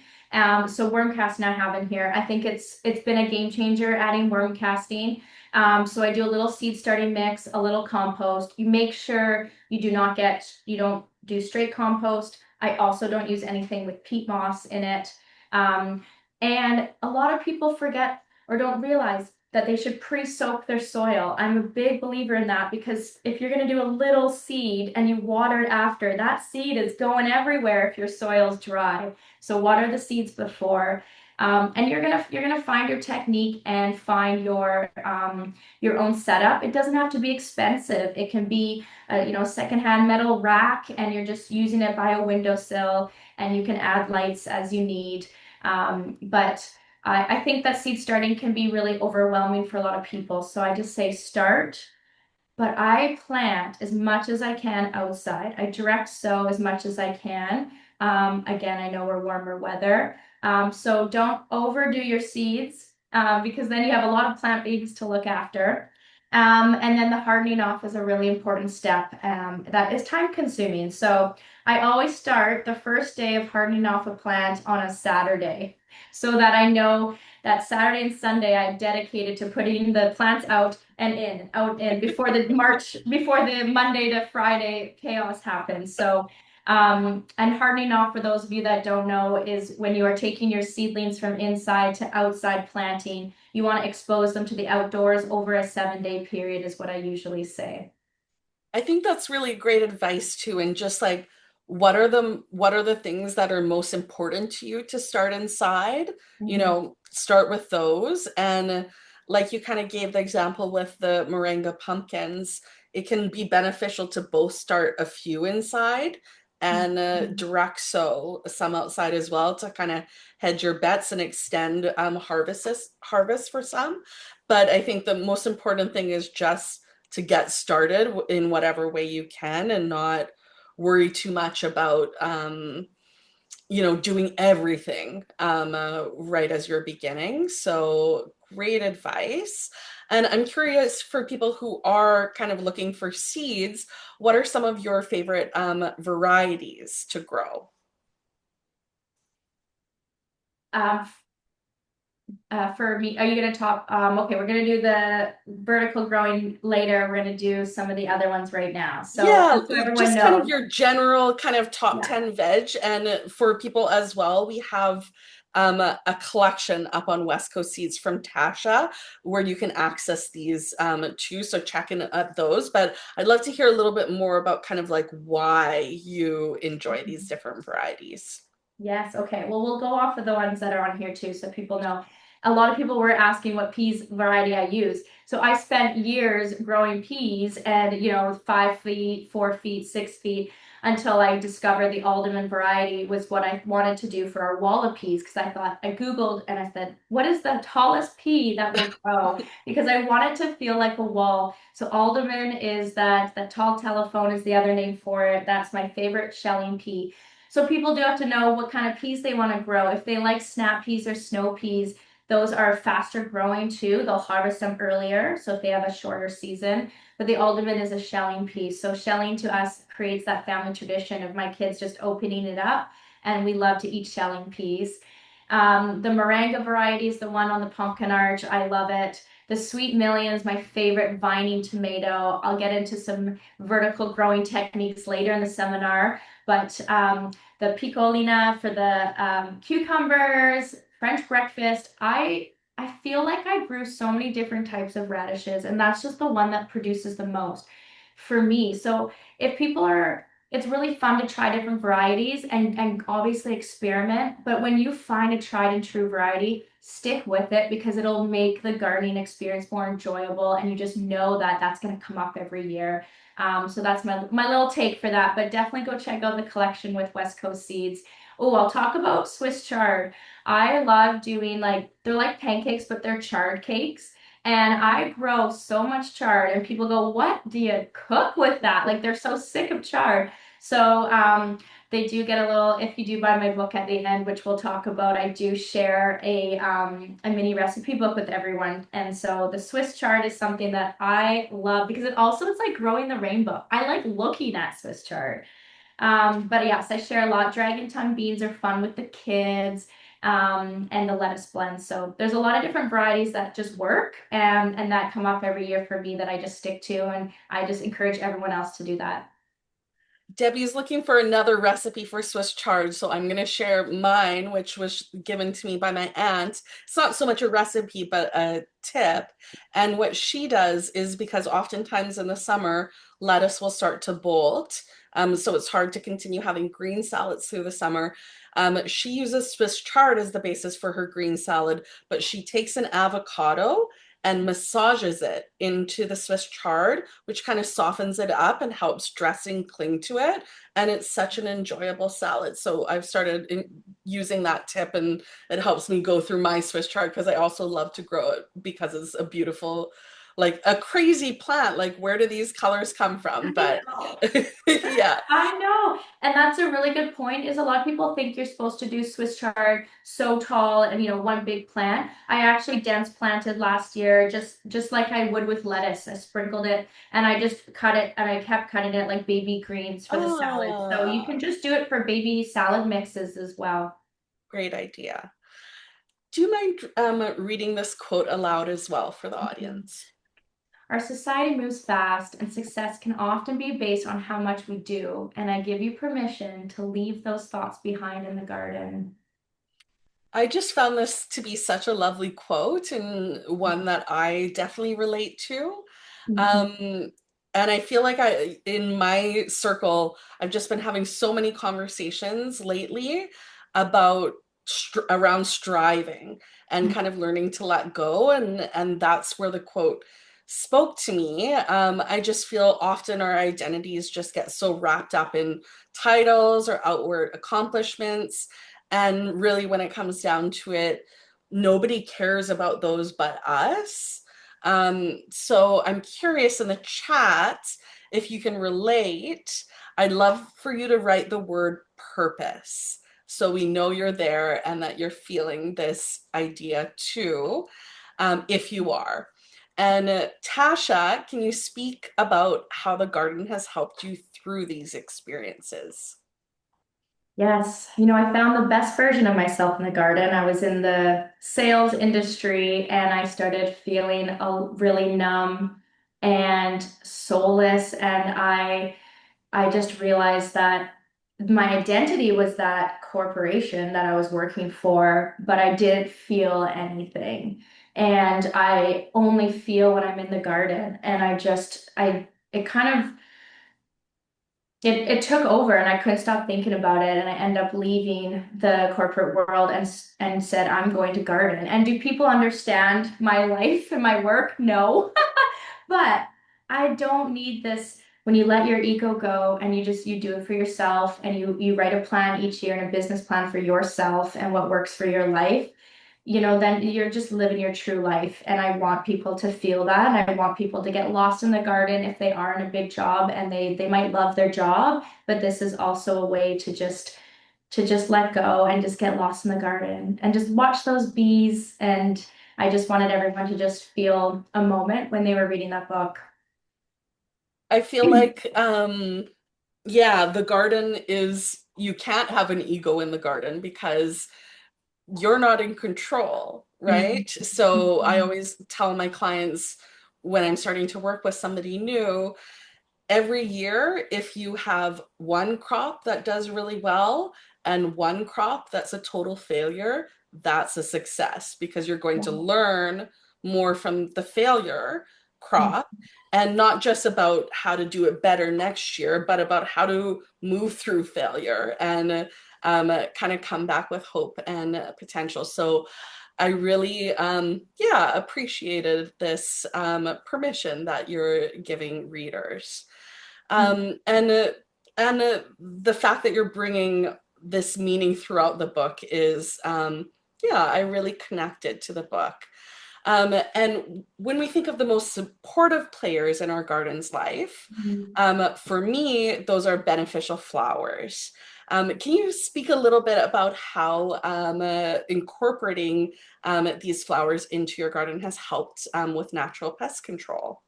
So worm casting I have in here. I think it's been a game changer adding worm casting. So I do a little seed starting mix, a little compost. You make sure you don't do straight compost. I also don't use anything with peat moss in it. And a lot of people forget or don't realize that they should pre-soak their soil. I'm a big believer in that because if you're going to do a little seed and you water it after, that seed is going everywhere if your soil's dry. So water the seeds before. And you're gonna find your technique and find your own setup. It doesn't have to be expensive. It can be secondhand metal rack, and you're just using it by a windowsill, and you can add lights as you need. But I think that seed starting can be really overwhelming for a lot of people. So I just say start, but I plant as much as I can outside. I direct sow as much as I can. Again, I know we're warmer weather. So don't overdo your seeds because then you have a lot of plant babies to look after. And then the hardening off is a really important step that is time consuming. So I always start the first day of hardening off a plant on a Saturday so that I know that Saturday and Sunday I dedicated to putting the plants out in before the Monday to Friday chaos happens. So and hardening off, for those of you that don't know, is when you are taking your seedlings from inside to outside planting. You want to expose them to the outdoors over a 7-day period, is what I usually say. I think that's really great advice too. And just like, what are the things that are most important to you to start inside? Mhm. Start with those. And like you kind of gave the example with the moringa pumpkins, it can be beneficial to both start a few inside and Mhm. direct sow some outside as well to kind of hedge your bets and extend harvest for some. But I think the most important thing is just to get started in whatever way you can and not worry too much about doing everything right as you're beginning. So great advice. And I'm curious for people who are kind of looking for seeds, what are some of your favorite varieties to grow? Um, for me, are you going to talk? Okay, we're going to do the vertical growing later. We're going to do some of the other ones right now. So Yeah, just so everyone just kind of knows. your general kind of top Yeah. 10 veg. And for people as well, we have a collection up on West Coast Seeds from Tasha where you can access these too. So check in at those. But I'd love to hear a little bit more about kind of like why you enjoy these different varieties. Yes, okay. Well, we'll go off of the ones that are on here too, so people know. A lot of people were asking what peas variety I use. So I spent years growing peas and, 5 feet, 4 feet, 6 feet until I discovered the almond variety was what I wanted to do for our wall of peas because I thought I Googled and I said, what is the tallest pea that will grow? Because I wanted to feel like a wall. So alderman is that tall telephone is the other name for it. That's my favorite shelling pea. So people do have to know what kind of peas they want to grow. If they like snap peas or snow peas, those are faster growing too. They'll harvest them earlier. So if they have a shorter season, but the alderman is a shelling pea. So shelling to us creates that family tradition of my kids just opening it up, and we love to eat shelling peas. The moringa variety is the one on the pumpkin arch. I love it. The sweet million is my favorite vining tomato. I'll get into some vertical growing techniques later in the seminar, but the piccolina for the cucumbers, French breakfast. I feel like I grew so many different types of radishes, and that's just the one that produces the most for me. So if people are, it's really fun to try different varieties and obviously experiment. But when you find a tried and true variety, stick with it because it'll make the gardening experience more enjoyable, and you just know that that's going to come up every year. So that's my little take for that. But definitely go check out the collection with West Coast Seeds. Oh, I'll talk about Swiss chard. I love doing like they're like pancakes, but they're chard cakes. And I grow so much chard, and people go, "What do you cook with that?" Like they're so sick of chard. So they do get a little. If you do buy my book at the end, which we'll talk about, I do share a mini recipe book with everyone. And so the Swiss chard is something that I love because it also is like growing the rainbow. I like looking at Swiss chard. But yes, I share a lot. Dragon tongue beans are fun with the kids, and the lettuce blend. So there's a lot of different varieties that just work and that come up every year for me that I just stick to. And I just encourage everyone else to do that. Debbie's looking for another recipe for Swiss chard, so I'm going to share mine, which was given to me by my aunt. It's not so much a recipe, but a tip. And what she does is because oftentimes in the summer, lettuce will start to bolt. So it's hard to continue having green salads through the summer. She uses Swiss chard as the basis for her green salad, but she takes an avocado and massages it into the Swiss chard, which kind of softens it up and helps dressing cling to it. And it's such an enjoyable salad. So I've started using that tip, and it helps me go through my Swiss chard because I also love to grow it because it's a beautiful, like a crazy plant. Like, where do these colors come from? I But know. yeah. I know. And that's a really good point is a lot of people think you're supposed to do Swiss chard so tall and one big plant. I actually dense planted last year just like I would with lettuce. I sprinkled it and I just cut it and I kept cutting it like baby greens for the salad. So you Ah, can just do it for baby salad mixes as well. great idea. Do you mind reading this quote aloud as well for the Mhm. audience? Our society moves fast, and success can often be based on how much we do. And I give you permission to leave those thoughts behind in the garden. I just found this to be such a lovely quote and one that I definitely relate to. Mhm. Um, and I feel like in my circle, I've just been having so many conversations lately about around striving and kind of learning to let go. And that's where the quote spoke to me. I just feel often our identities just get so wrapped up in titles or outward accomplishments, and really, when it comes down to it, nobody cares about those but us. So I'm curious in the chat if you can relate. I'd love for you to write the word purpose so we know you're there and that you're feeling this idea too. if you are. And Tasha, can you speak about how the garden has helped you through these experiences? Yes, I found the best version of myself in the garden. I was in the sales industry and I started feeling really numb and soulless. And I just realized that my identity was that corporation that I was working for, but I didn't feel anything. And I only feel when I'm in the garden. And it kind of, it took over and I couldn't stop thinking about it. And I ended up leaving the corporate world and said, I'm going to garden. And do people understand my life and my work? No. But I don't need this when you let your ego go and you do it for yourself and you write a plan each year and a business plan for yourself and what works for your life, then you're just living your true life. And I want people to feel that. And I want people to get lost in the garden if they are in a big job and they might love their job, but this is also a way to just let go and just get lost in the garden and just watch those bees. And I just wanted everyone to just feel a moment when they were reading that book. I feel like, yeah, the garden is, you can't have an ego in the garden because you're not in control, Mhm. right? So I always tell my clients when I'm starting to work with somebody new, every year, if you have one crop that does really well and one crop that's a total failure, that's a success because you're going to learn more from the failure crop and not just about how to do it better next year, but about how to move through failure and kind of come back with hope and potential. So I really, yeah, appreciated this permission that you're giving readers. And the fact that you're bringing this meaning throughout the book is, yeah, I really connected to the book. And when we think of the most supportive players in our garden's life, Mhm. for me, those are beneficial flowers. Can you speak a little bit about how incorporating these flowers into your garden has helped with natural pest control?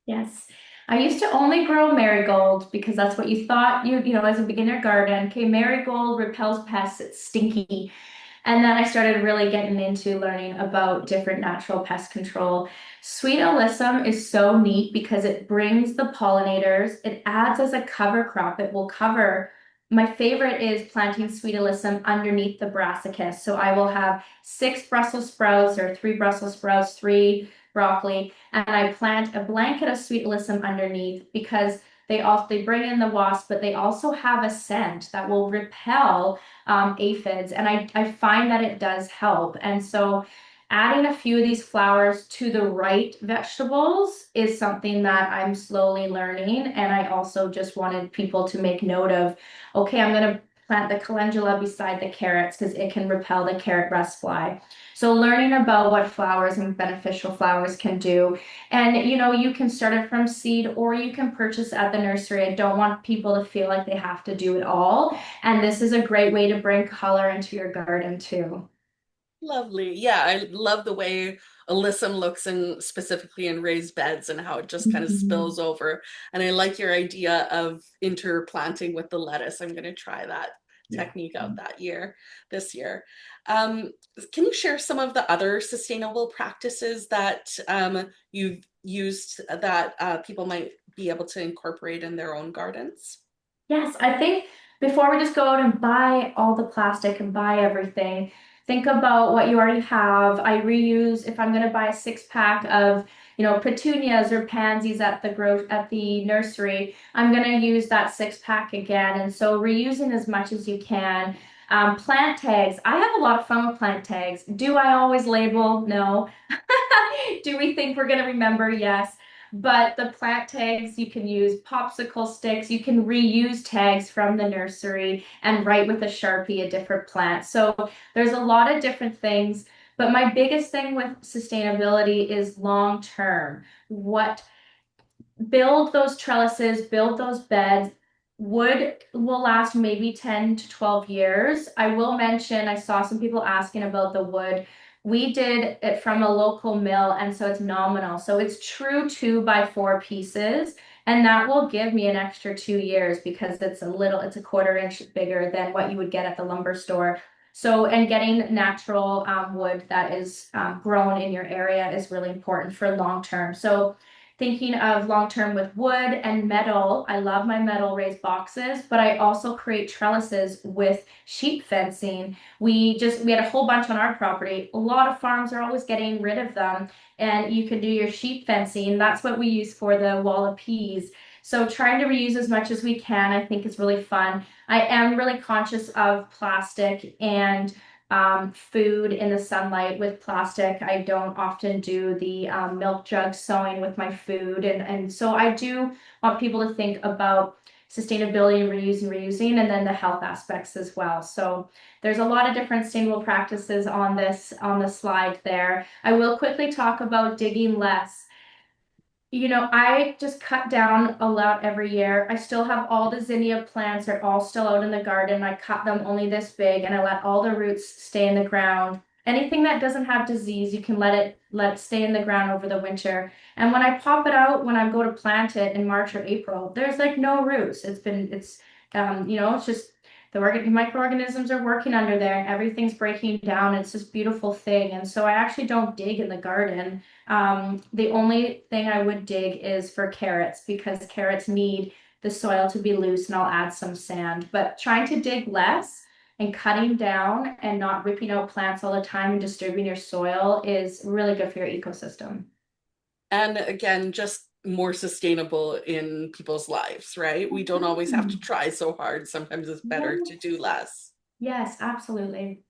Yes. I used to only grow marigold because that's what you thought as a beginner garden. Okay, marigold repels pests, it's stinky. And then I started really getting into learning about different natural pest control. Sweet alyssum is so neat because it brings the pollinators. It adds as a cover crop. It will cover. My favorite is planting sweet alyssum underneath the brassicas. So I will have 6 Brussels sprouts or 3 Brussels sprouts, 3 broccoli, and I plant a blanket of sweet alyssum underneath because they bring in the wasp, but they also have a scent that will repel aphids, and I find that it does help. And so adding a few of these flowers to the right vegetables is something that I'm slowly learning. And I also just wanted people to make note of, okay, I'm going to plant the calendula beside the carrots because it can repel the carrot rust fly. So learning about what flowers and beneficial flowers can do. And you can start it from seed or you can purchase at the nursery. I don't want people to feel like they have to do it all. And this is a great way to bring color into your garden too. Lovely. Yeah, I love the way Alyssum looks in specifically in raised beds and how it just kind of Mhm. spills over. And I like your idea of interplanting with the lettuce. I'm going to try that technique out this year. Um, can you share some of the other sustainable practices that you've used that people might be able to incorporate in their own gardens? Yes, I think before we just go out and buy all the plastic and buy everything, think about what you already have. I reuse if I'm going to buy a 6 pack of, petunias or pansies at the nursery, I'm going to use that 6 pack again. And so reusing as much as you can. Plant tags. I have a lot of fun with plant tags. Do I always label? No. Do we think we're going to remember? Yes. But the plant tags, you can use popsicle sticks. You can reuse tags from the nursery and write with a Sharpie a different plant. So there's a lot of different things. But my biggest thing with sustainability is long term. What build those trellises, build those beds. Wood will last maybe 10 to 12 years. I will mention, I saw some people asking about the wood. We did it from a local mill, and so it's nominal. So it's true 2 by 4 pieces, and that will give me an extra 2 years because it's a quarter inch bigger than what you would get at the lumber store. So, and getting natural wood that is grown in your area is really important for long term. So, thinking of long term with wood and metal, I love my metal raised boxes, but I also create trellises with sheep fencing. We had a whole bunch on our property. A lot of farms are always getting rid of them, and you can do your sheep fencing. That's what we use for the wall of peas. So trying to reuse as much as we can, I think is really fun. I am really conscious of plastic and food in the sunlight with plastic. I don't often do the milk jug sewing with my food. And so I do want people to think about sustainability and reusing, and then the health aspects as well. So there's a lot of different sustainable practices on the slide there. I will quickly talk about digging less. I just cut down a lot every year. I still have all the zinnia plants. They're all still out in the garden. I cut them only this big and I let all the roots stay in the ground. Anything that doesn't have disease, you can let it stay in the ground over the winter. And when I pop it out, when I go to plant it in March or April, there's like no roots. It's just the microorganisms are working under there and everything's breaking down. It's this beautiful thing. And so I actually don't dig in the garden. The only thing I would dig is for carrots because carrots need the soil to be loose and I'll add some sand. But trying to dig less and cutting down and not ripping out plants all the time and disturbing your soil is really good for your ecosystem. And again, just more sustainable in people's lives, right? We don't always have to Mhm. try so hard. Sometimes it's better to do less. Yes, absolutely.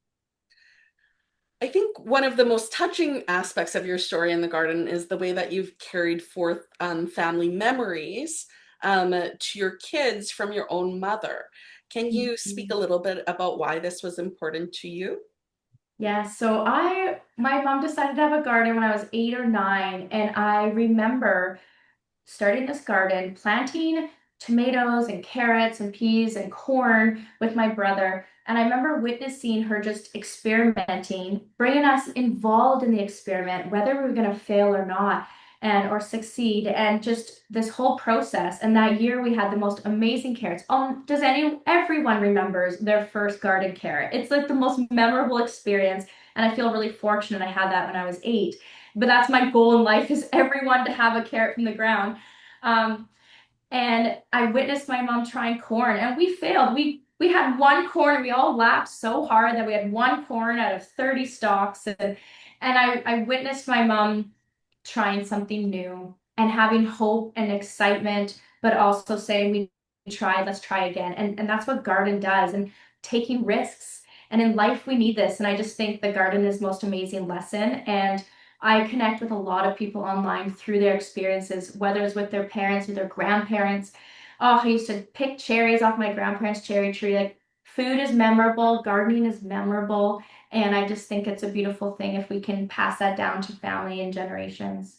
I think one of the most touching aspects of your story in the garden is the way that you've carried forth family memories to your kids from your own mother. Can you speak a Mhm. little bit about why this was important to you? Yeah, so my mom decided to have a garden when I was 8 or 9, and I remember starting this garden, planting tomatoes and carrots and peas and corn with my brother. And I remember witnessing her just experimenting, bringing us involved in the experiment, whether we were going to fail or not, and or succeed, and just this whole process. And that year we had the most amazing carrots. Everyone remembers their first garden carrot. It's like the most memorable experience. And I feel really fortunate I had that when I was 8. But that's my goal in life is everyone to have a carrot from the ground. Um, and I witnessed my mom trying corn, and we failed. We had one corn, and we all laughed so hard that we had one corn out of 30 stalks. And I witnessed my mom trying something new and having hope and excitement, but also saying, we tried, let's try again. And that's what garden does, and taking risks. And in life, we need this. And I just think the garden is the most amazing lesson. And I connect with a lot of people online through their experiences, whether it's with their parents or their grandparents. Oh, I used to pick cherries off my grandparents' cherry tree. Like, food is memorable, gardening is memorable, and I just think it's a beautiful thing if we can pass that down to family and generations.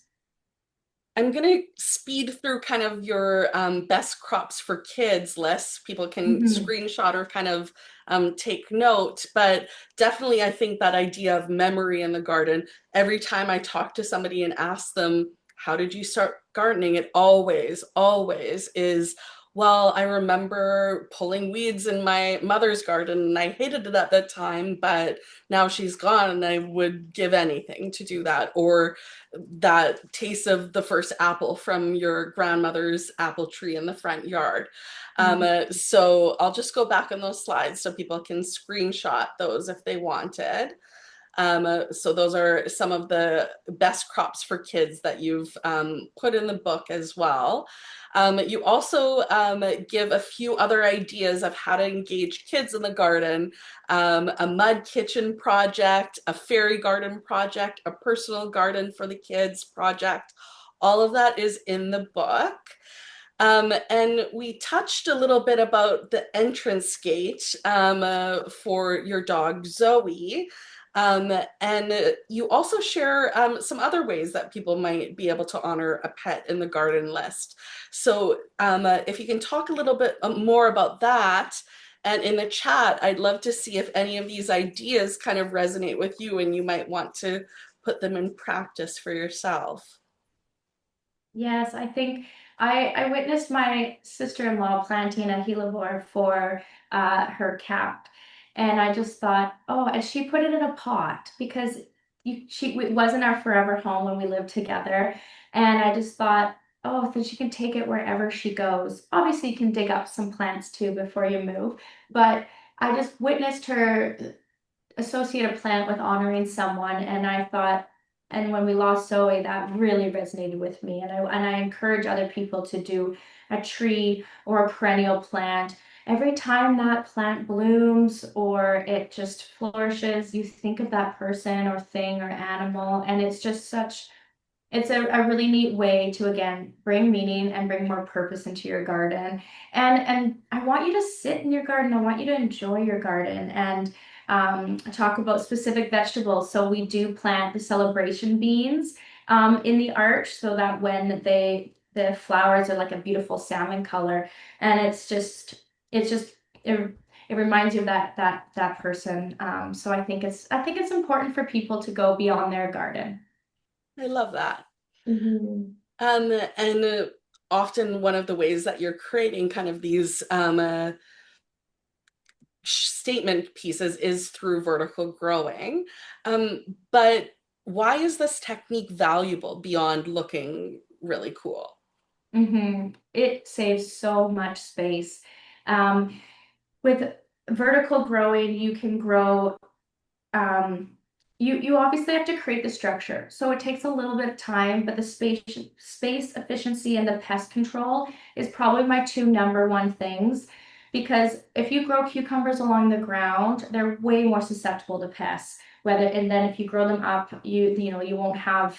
I'm going to speed through kind of your best crops for kids list. People can Mhm. screenshot or kind of take note, but definitely I think that idea of memory in the garden, every time I talk to somebody and ask them, how did you start gardening? It always is, well, I remember pulling weeds in my mother's garden and I hated it at that time, but now she's gone and I would give anything to do that. Or that taste of the first apple from your grandmother's apple tree in the front yard. So I'll just go back on those slides so people can screenshot those if they wanted. So those are some of the best crops for kids that you've put in the book as well. You also give a few other ideas of how to engage kids in the garden, a mud kitchen project, a fairy garden project, a personal garden for the kids project. All of that is in the book. And we touched a little bit about the entrance gate for your dog, Zoe. And you also share some other ways that people might be able to honor a pet in the garden list. So if you can talk a little bit more about that, And in the chat, I'd love to see if any of these ideas kind of resonate with you and you might want to put them in practice for yourself. Yes, I think I witnessed my sister-in-law planting a hellebore for her cat, and I just thought, oh, and she put it in a pot because it wasn't our forever home when we lived together, and I just thought, oh, then she can take it wherever she goes. Obviously, you can dig up some plants too before you move, but I just witnessed her associate a plant with honoring someone, and I thought, and when we lost Zoe, that really resonated with me, and I encourage other people to do a tree or a perennial plant. Every time that plant blooms or it just flourishes, you think of that person or thing or animal, and it's just such it's a really neat way to again bring meaning and bring more purpose into your garden. And I want you to sit in your garden. I want you to enjoy your garden and talk about specific vegetables. So we do plant the celebration beans in the arch so that when the flowers are like a beautiful salmon color, and it's just it, it reminds you of that person. So I think it's important for people to go beyond their garden. I love that. Mhm. And often one of the ways that you're creating kind of these statement pieces is through vertical growing. But why is this technique valuable beyond looking really cool? It saves so much space. Um, with vertical growing, you can grow um, you obviously have to create the structure. So it takes a little bit of time, but the space efficiency and the pest control is probably my two number one things. Because if you grow cucumbers along the ground, they're way more susceptible to pests. And then if you grow them up, you won't have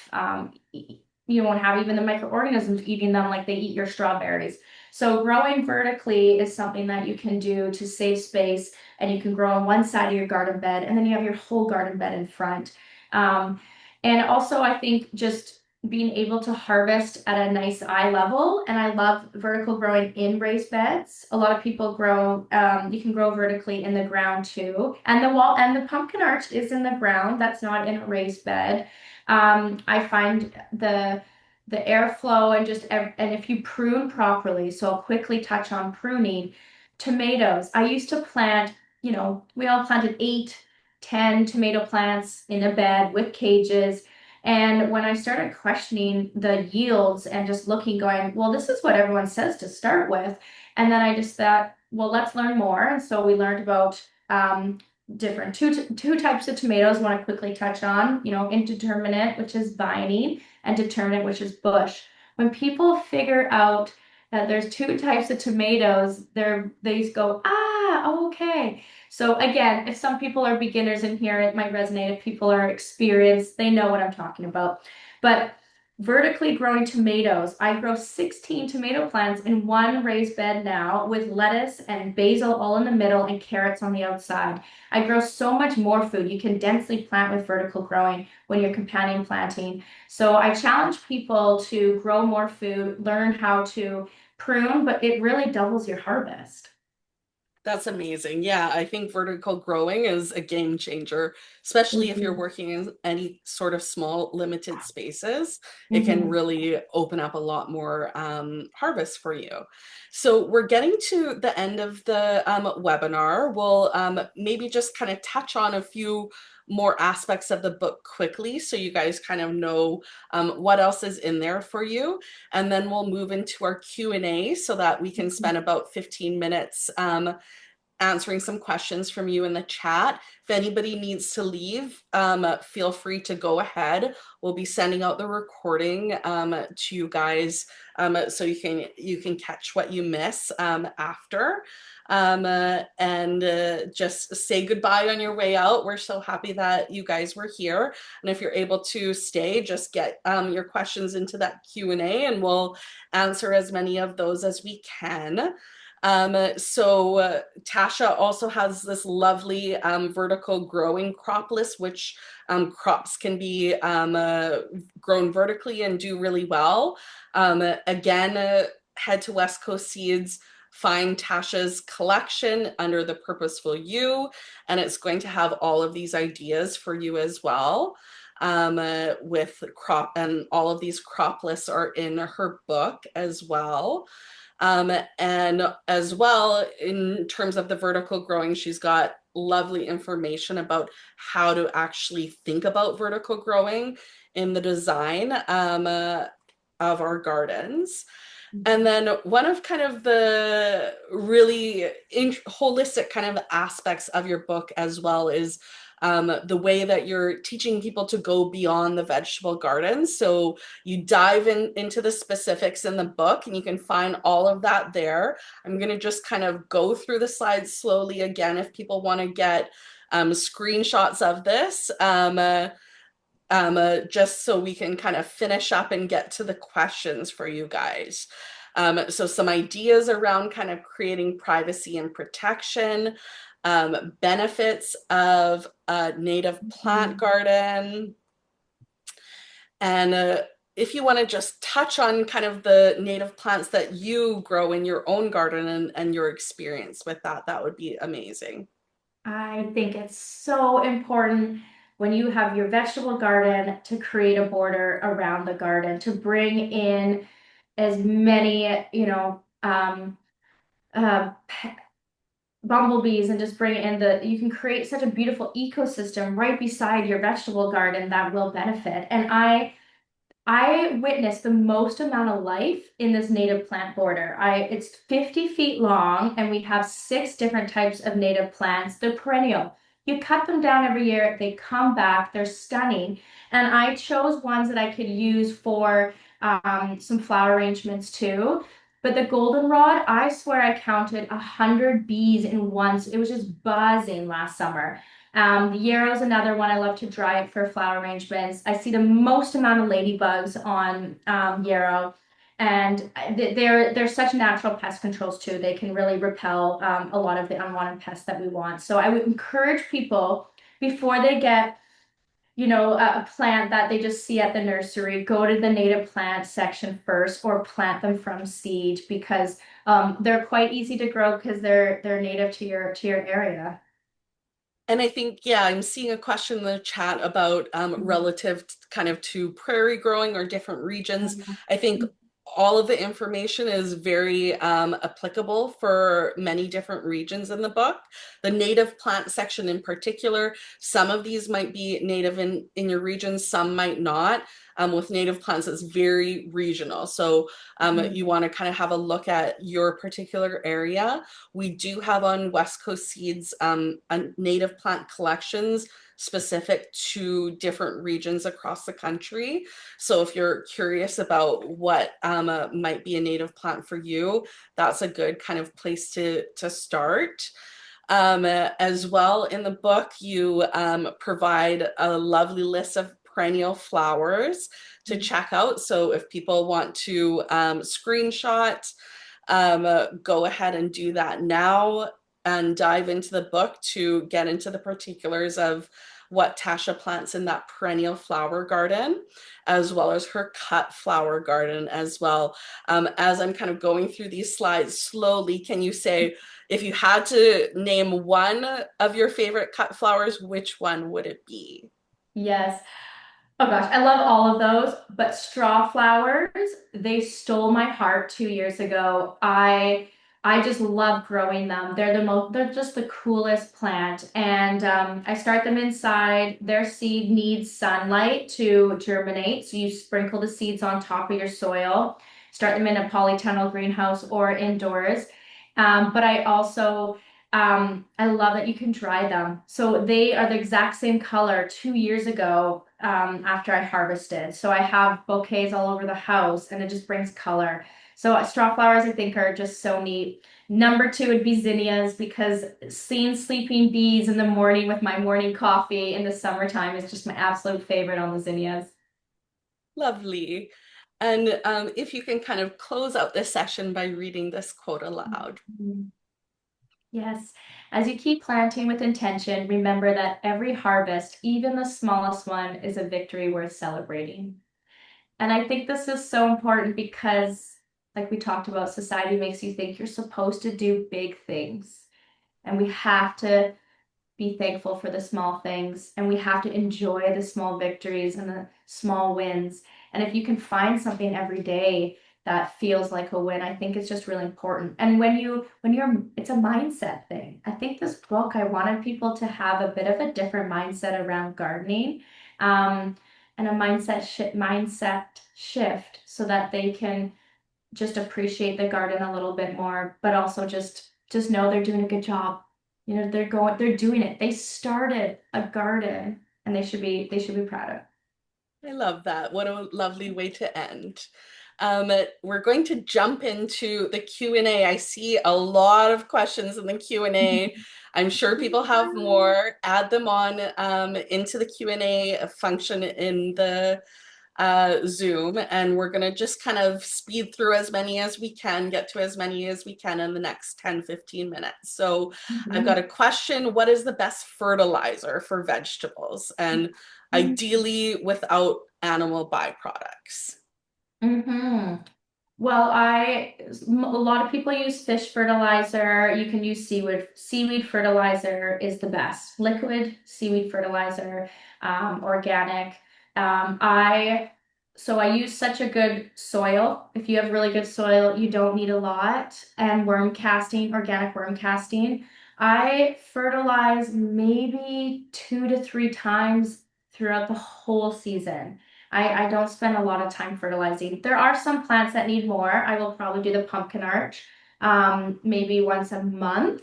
you won't have even the microorganisms eating them like they eat your strawberries. So growing vertically is something that you can do to save space, and you can grow on one side of your garden bed, and then you have your whole garden bed in front. Um, and also, I think just being able to harvest at a nice eye level, and I love vertical growing in raised beds. A lot of people grow, you can grow vertically in the ground too, and the pumpkin arch is in the ground. That's not in a raised bed. I find the airflow and if you prune properly, so I'll quickly touch on pruning. Tomatoes. I used to plant, we all planted 8, 10 tomato plants in a bed with cages. And when I started questioning the yields and just looking, going, well, this is what everyone says to start with. And then I just thought, well, let's learn more. And so we learned about different two types of tomatoes I want to quickly touch on, indeterminate, which is vining, and determinate, which is bush. When people figure out that there's two types of tomatoes, they go, okay. So again, if some people are beginners in here, it might resonate. If people are experienced, they know what I'm talking about. But vertically growing tomatoes, I grow 16 tomato plants in one raised bed now with lettuce and basil all in the middle and carrots on the outside. I grow so much more food. You can densely plant with vertical growing when you're companion planting. So I challenge people to grow more food, learn how to prune, but it really doubles your harvest. That's amazing. Yeah, I think vertical growing is a game changer, especially if you're Mhm. working in any sort of small, limited spaces. It can Mhm. really open up a lot more harvest for you. So we're getting to the end of the webinar. We'll maybe just kind of touch on a few more aspects of the book quickly so you guys kind of know what else is in there for you. And then we'll move into our Q&A so that we can spend about 15 minutes answering some questions from you in the chat. If anybody needs to leave, feel free to go ahead. We'll be sending out the recording to you guys so you can catch what you miss after. And just say goodbye on your way out. We're so happy that you guys were here. And if you're able to stay, just get your questions into that Q&A and we'll answer as many of those as we can. So Tasha also has this lovely vertical growing crop list, which crops can be grown vertically and do really well. Again, head to West Coast Seeds find Tasha's collection under the Purposeful You, and it's going to have all of these ideas for you as well. With crop, and all of these crop lists are in her book as well. And as well, in terms of the vertical growing, she's got lovely information about how to actually think about vertical growing in the design of our gardens. And then one of kind of the really holistic kind of aspects of your book as well is the way that you're teaching people to go beyond the vegetable garden. So you dive into the specifics in the book, and you can find all of that there. I'm going to just kind of go through the slides slowly again if people want to get screenshots of this. Just so we can kind of finish up and get to the questions for you guys. So some ideas around kind of creating privacy and protection, benefits of a native plant garden, and if you want to just touch on kind of the native plants that you grow in your own garden and your experience with that, that would be amazing. I think it's so important when you have your vegetable garden to create a border around the garden, to bring in as many, uh, bumblebees and just bring in you can create such a beautiful ecosystem right beside your vegetable garden that will benefit. And I witnessed the most amount of life in this native plant border. It's 50 feet long, and we have 6 different types of native plants. They're perennial. You cut them down every year, they come back, they're stunning. And I chose ones that I could use for some flower arrangements too. But the goldenrod, I swear I counted 100 bees in once. It was just buzzing last summer. The yarrow is another one. I love to dry it for flower arrangements. I see the most amount of ladybugs on yarrow, and they're such natural pest controls too. They can really repel a lot of the unwanted pests that we want. So I would encourage people before they get, a plant that they just see at the nursery, go to the native plant section first or plant them from seed because they're quite easy to grow because they're native to your area. And I think, yeah, I'm seeing a question in the chat about relative kind of to prairie growing or different regions. I think all of the information is very applicable for many different regions in the book. The native plant section in particular, some of these might be native in your region, some might not. With native plants, it's very regional. So you want to kind of have a look at your particular area. We do have on West Coast Seeds a native plant collections specific to different regions across the country. So if you're curious about what might be a native plant for you, that's a good kind of place to start. As well, in the book, you provide a lovely list of perennial flowers to check out. So if people want to screenshot, go ahead and do that now and dive into the book to get into the particulars of what Tasha plants in that perennial flower garden, as well as her cut flower garden as well. As I'm kind of going through these slides slowly, can you say, if you had to name one of your favorite cut flowers, which one would it be? Yes. Oh gosh, I love all of those, but straw flowers, they stole my heart 2 years ago. I just love growing them. They're just the coolest plant. And I start them inside. Their seed needs sunlight to germinate. So you sprinkle the seeds on top of your soil. Start them in a polytunnel greenhouse or indoors. But I also I love that you can dry them. So they are the exact same color 2 years ago after I harvested. So I have bouquets all over the house and it just brings color. So straw flowers, I think, are just so neat. Number two would be zinnias because seeing sleeping bees in the morning with my morning coffee in the summertime is just my absolute favorite on the zinnias. Lovely. And if you can kind of close out this session by reading this quote aloud. Mhm. Yes. As you keep planting with intention, remember that every harvest, even the smallest one, is a victory worth celebrating. And I think this is so important because like we talked about, society makes you think you're supposed to do big things. And we have to be thankful for the small things and we have to enjoy the small victories and the small wins. And if you can find something every day that feels like a win, I think it's just really important. And it's a mindset thing. I think this book, I wanted people to have a bit of a different mindset around gardening, um, and a mindset shift so that they can just appreciate the garden a little bit more, but also just know they're doing a good job. They're doing it. They started a garden and they should be proud of. I love that. What a lovely way to end. We're going to jump into the Q&A. I see a lot of questions in the Q&A. I'm sure people have more. Add them on into the Q&A function in the Zoom, and we're going to just kind of speed through as many as we can, get to as many as we can in the next 10-15 minutes. So I've got Mhm. a question. What is the best fertilizer for vegetables? And ideally without animal byproducts. Mm-hmm. Well, a lot of people use fish fertilizer. You can use seaweed. Seaweed fertilizer is the best. Liquid seaweed fertilizer, organic. I use such a good soil. If you have really good soil, you don't need a lot. And worm casting, organic worm casting. I fertilize maybe 2 to 3 times throughout the whole season. I don't spend a lot of time fertilizing. There are some plants that need more. I will probably do the pumpkin arch, maybe once a month.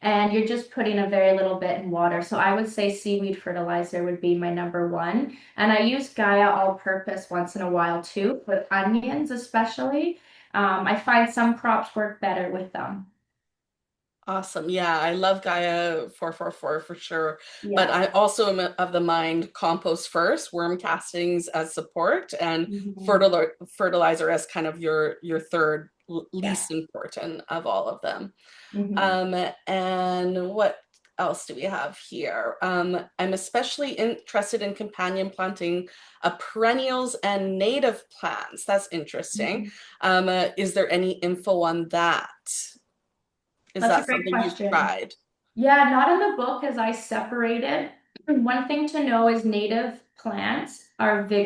And you're just putting a very little bit in water. So I would say seaweed fertilizer would be my number one. And I use Gaia all-purpose once in a while too, with onions especially. I find some crops work better with them. Awesome. Yeah, I love Gaia 444 for sure. But Yeah. I also am of the mind compost first, worm castings as support, and Mhm. fertilizer as kind of your third least Yes. important of all of them. Hmm. And what else do we have here? I'm especially interested in companion planting perennials and native plants. That's interesting. Is there any info on that? Is That's a that great something you've question. tried? Yeah, not in the book as I separated. One thing to know is native plants are they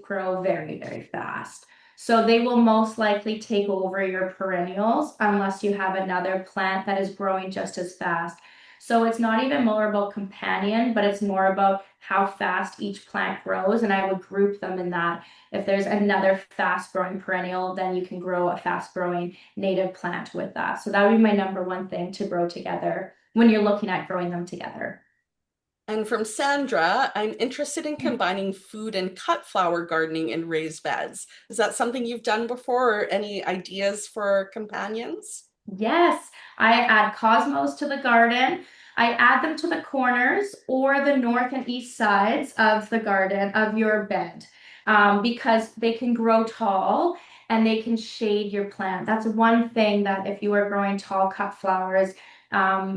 grow very, very fast. So they will most likely take over your perennials unless you have another plant that is growing just as fast. So it's not even more about companion, but it's more about how fast each plant grows. And I would group them in that. If there's another fast growing perennial, then you can grow a fast growing native plant with that. So that would be my number one thing to grow together when you're looking at growing them together. And from Sandra, I'm interested in combining food and cut flower gardening in raised beds. Is that something you've done before, or any ideas for companions? Yes, I add cosmos to the garden. I add them to the corners or the north and east sides of the garden of your bed, because they can grow tall and they can shade your plant. That's one thing that if you are growing tall cut flowers,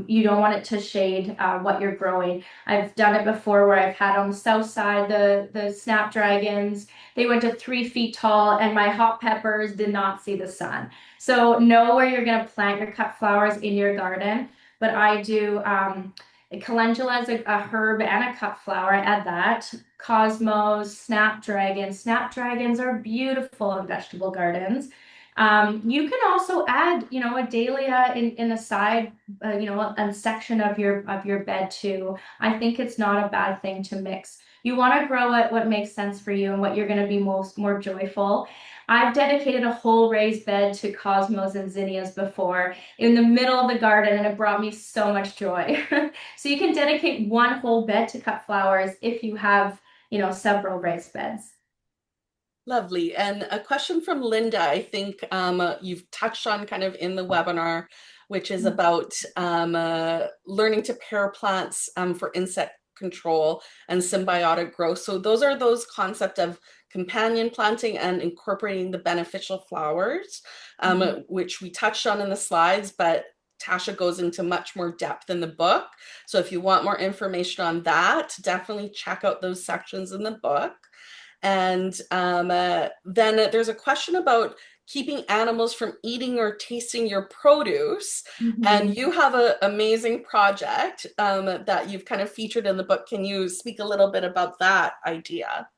you don't want it to shade what you're growing. I've done it before where I've had on the south side the snapdragons. They went to 3 feet tall, and my hot peppers did not see the sun. So know where you're going to plant your cut flowers in your garden. But I do calendula as a herb and a cut flower. I add that. Cosmos, snapdragons. Snapdragons are beautiful in vegetable gardens. You can also add, a dahlia in a side, a section of your bed too. I think it's not a bad thing to mix. You want to grow what makes sense for you and what you're going to be more joyful. I've dedicated a whole raised bed to cosmos and zinnias before in the middle of the garden, and it brought me so much joy. So you can dedicate one whole bed to cut flowers if you have, several raised beds. Lovely. And a question from Linda, I think you've touched on kind of in the webinar, which is about learning to pair plants for insect control and symbiotic growth. So those are those concept of companion planting and incorporating the beneficial flowers, Mhm. which we touched on in the slides, but Tasha goes into much more depth in the book. So if you want more information on that, definitely check out those sections in the book. And then there's a question about keeping animals from eating or tasting your produce. And Mhm. you have an amazing project that you've kind of featured in the book. Can you speak a little bit about that idea?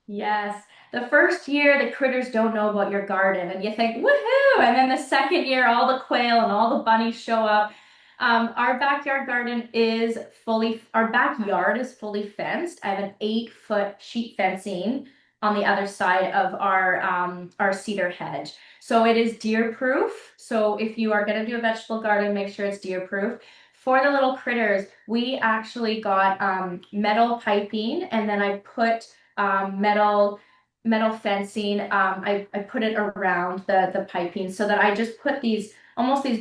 Yes. The first year, the critters don't know about your garden, and you think, woohoo! And then the second year, all the quail and all the bunnies show up. Our backyard is fully fenced. I have an 8 foot sheet fencing on the other side of our cedar hedge. So it is deer proof. So if you are going to do a vegetable garden, make sure it's deer proof. For the little critters, we actually got metal piping, and then I put metal fencing. I put it around the piping so that I just put these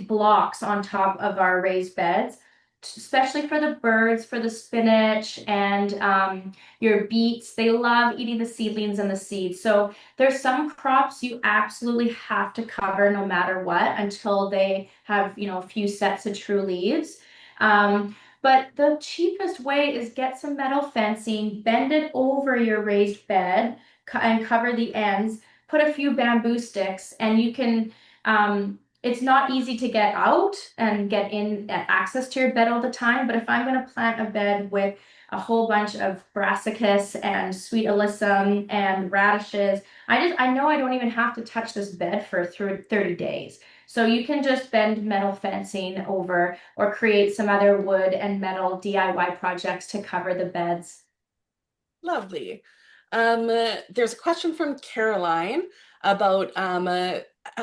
blocks on top of our raised beds, especially for the birds, for the spinach and your beets. They love eating the seedlings and the seeds. So there's some crops you absolutely have to cover no matter what until they have, a few sets of true leaves. But the cheapest way is get some metal fencing, bend it over your raised bed, and cover the ends. Put a few bamboo sticks, and you can. It's not easy to get out and get in access to your bed all the time. But if I'm going to plant a bed with a whole bunch of brassicas and sweet alyssum and radishes, I know I don't even have to touch this bed for through 30 days. So you can just bend metal fencing over or create some other wood and metal DIY projects to cover the beds. Lovely. There's a question from Caroline about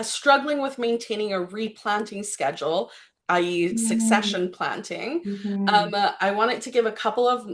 struggling with maintaining a replanting schedule, i.e., Mm, succession planting. mhm, I wanted to give a couple of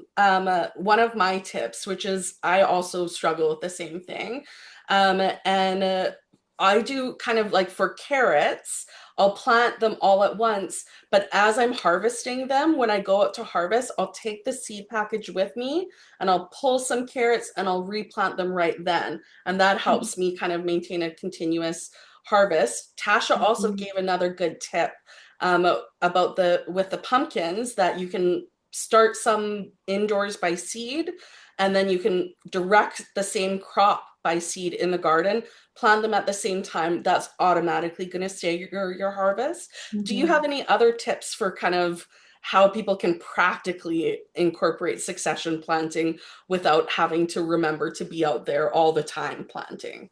one of my tips, which is I also struggle with the same thing. And I do kind of like for carrots, I'll plant them all at once, but as I'm harvesting them, when I go out to harvest, I'll take the seed package with me and I'll pull some carrots and I'll replant them right then. And that helps me kind of maintain a continuous harvest. Tasha also mhm, gave another good tip about the with the pumpkins that you can start some indoors by seed and then you can direct the same crop by seed in the garden, plant them at the same time. That's automatically going to stagger your harvest. Do you have mhm. any other tips for kind of how people can practically incorporate succession planting without having to remember to be out there all the time planting?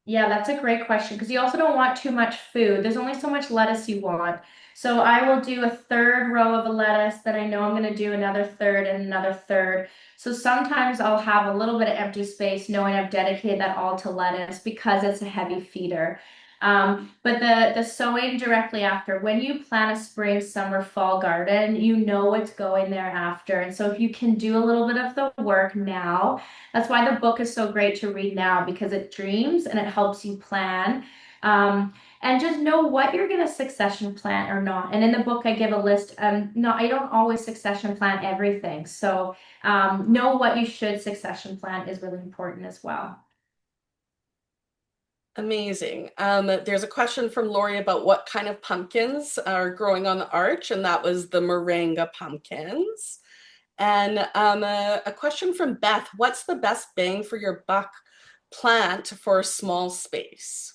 Yeah, that's a great question because you also don't want too much food. There's only so much lettuce you want. So I will do a third row of a lettuce, then I know I'm going to do another third and another third. So sometimes I'll have a little bit of empty space knowing I've dedicated that all to lettuce because it's a heavy feeder. But the sowing directly after, when you plant a spring, summer, fall garden, you know what's going there after. And so if you can do a little bit of the work now, that's why the book is so great to read now because it dreams and it helps you plan. And just know what you're going to succession plant or not. And in the book, I give a list. No, I don't always succession plant everything. So know what you should succession plant is really important as well. Amazing. There's a question from Lori about what kind of pumpkins are growing on the arch, and that was the moringa pumpkins. And a question from Beth, what's the best bang for your buck plant for a small space?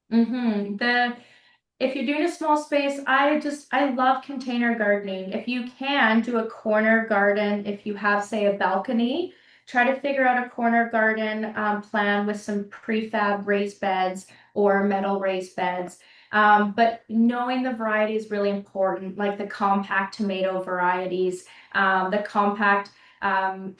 The If you're doing a small space, I love container gardening. If you can do a corner garden, if you have, say, a balcony, try to figure out a corner garden plan with some prefab raised beds or metal raised beds. But knowing the variety is really important, like the compact tomato varieties, the compact um,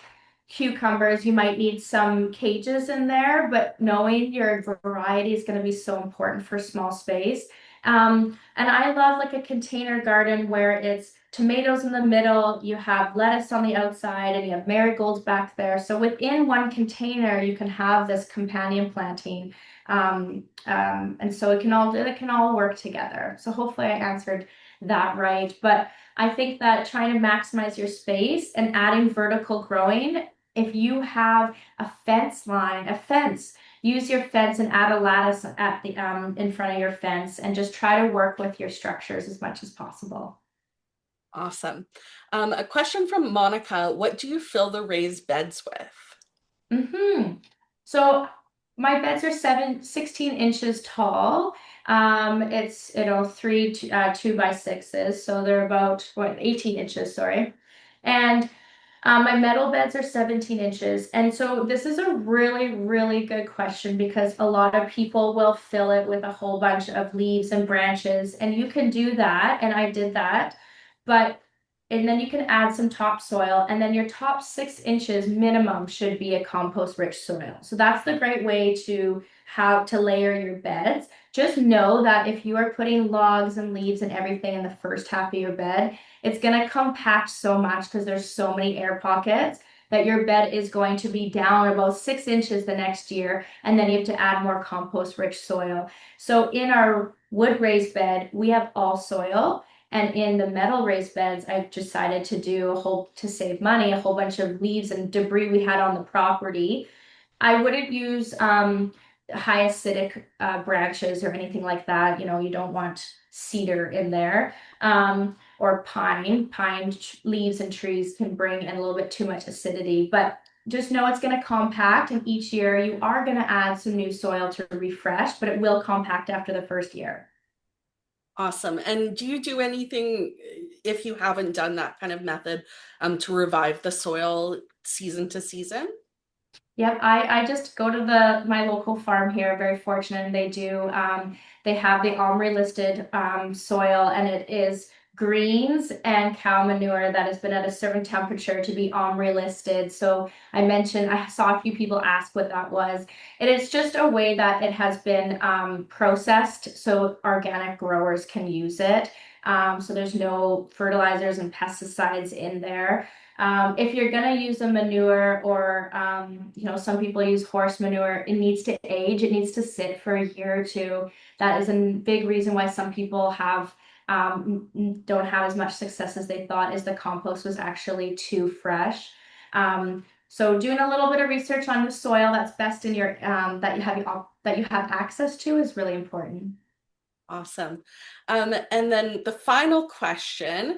cucumbers. You might need some cages in there, but knowing your variety is going to be so important for small space. And I love like a container garden where it's tomatoes in the middle, you have lettuce on the outside, and you have marigolds back there. So within one container, you can have this companion planting. And so it can all work together. So hopefully I answered that right. But I think that trying to maximize your space and adding vertical growing, if you have a fence, use your fence and add a lattice at the in front of your fence and just try to work with your structures as much as possible. Awesome. A question from Monica, what do you fill the raised beds with? hmm So My beds are 16 inches tall. It's, 2 by 6s, so they're about, what, 18 inches, sorry. And my metal beds are 17 inches. And so this is a really, really good question because a lot of people will fill it with a whole bunch of leaves and branches, and you can do that, and I did that. But and then you can add some topsoil, and then your top 6 inches minimum should be a compost rich soil. So that's the great way to how to layer your beds. Just know that if you are putting logs and leaves and everything in the first half of your bed, it's going to compact so much because there's so many air pockets that your bed is going to be down about 6 inches the next year. And then you have to add more compost rich soil. So in our wood raised bed, we have all soil. And in the metal raised beds, I've decided to do to save money, a whole bunch of leaves and debris we had on the property. I wouldn't use high acidic branches or anything like that. You know, you don't want cedar in there, or pine. Leaves and trees can bring in a little bit too much acidity, but just know it's going to compact, and each year you are going to add some new soil to refresh, but it will compact after the first year. Awesome. And do you do anything if you haven't done that kind of method to revive the soil season to season? Yep, I just go to my local farm here, very fortunate, and they have the OMRI listed soil, and it is greens and cow manure that has been at a certain temperature to be OMRI listed. So I saw a few people ask what that was. It is just a way that it has been processed so organic growers can use it. So there's no fertilizers and pesticides in there. If you're gonna use a manure or some people use horse manure, it needs to age. It needs to sit for a year or two. That is a big reason why some people don't have as much success as they thought, is the compost was actually too fresh. So doing a little bit of research on the soil that's best in your that you have access to is really important. Awesome. And then the final question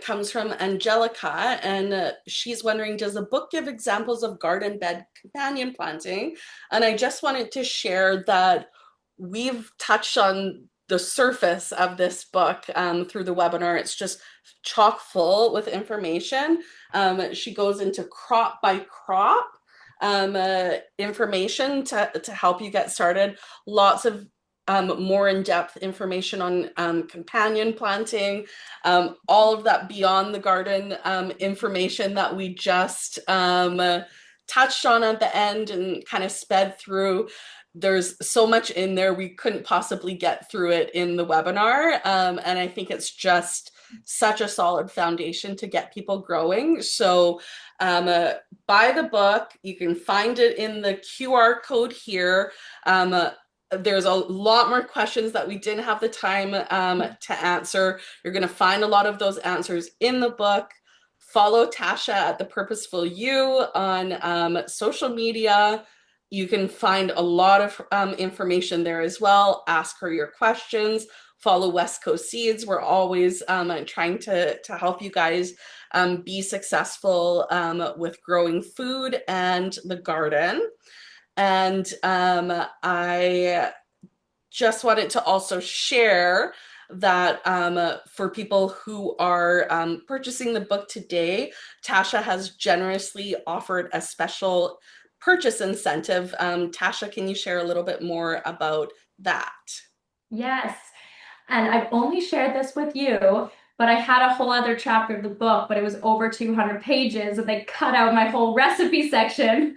comes from Angelica, and she's wondering, does the book give examples of garden bed companion planting? And I just wanted to share that we've touched on the surface of this book through the webinar. It's just chock full with information. She goes into crop by crop information to help you get started. Lots of more in-depth information on companion planting, all of that beyond the garden information that we just touched on at the end and kind of sped through. There's so much in there, we couldn't possibly get through it in the webinar. And I think it's just such a solid foundation to get people growing. So buy the book. You can find it in the QR code here. There's a lot more questions that we didn't have the time to answer. You're going to find a lot of those answers in the book. Follow Tasha at the Purposeful You on social media. You can find a lot of information there as well. Ask her your questions. Follow West Coast Seeds. We're always trying to help you guys be successful with growing food and the garden. And I just wanted to also share that for people who are purchasing the book today, Tasha has generously offered a special purchase incentive. Tasha, can you share a little bit more about that? Yes. And I've only shared this with you, but I had a whole other chapter of the book, but it was over 200 pages and they cut out my whole recipe section.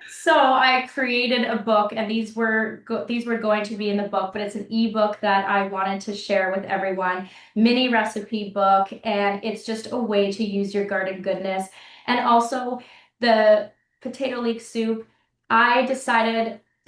So I created a book, and these were going to be in the book, but it's an ebook that I wanted to share with everyone. Mini recipe book, and it's just a way to use your garden goodness. And also the potato leek soup.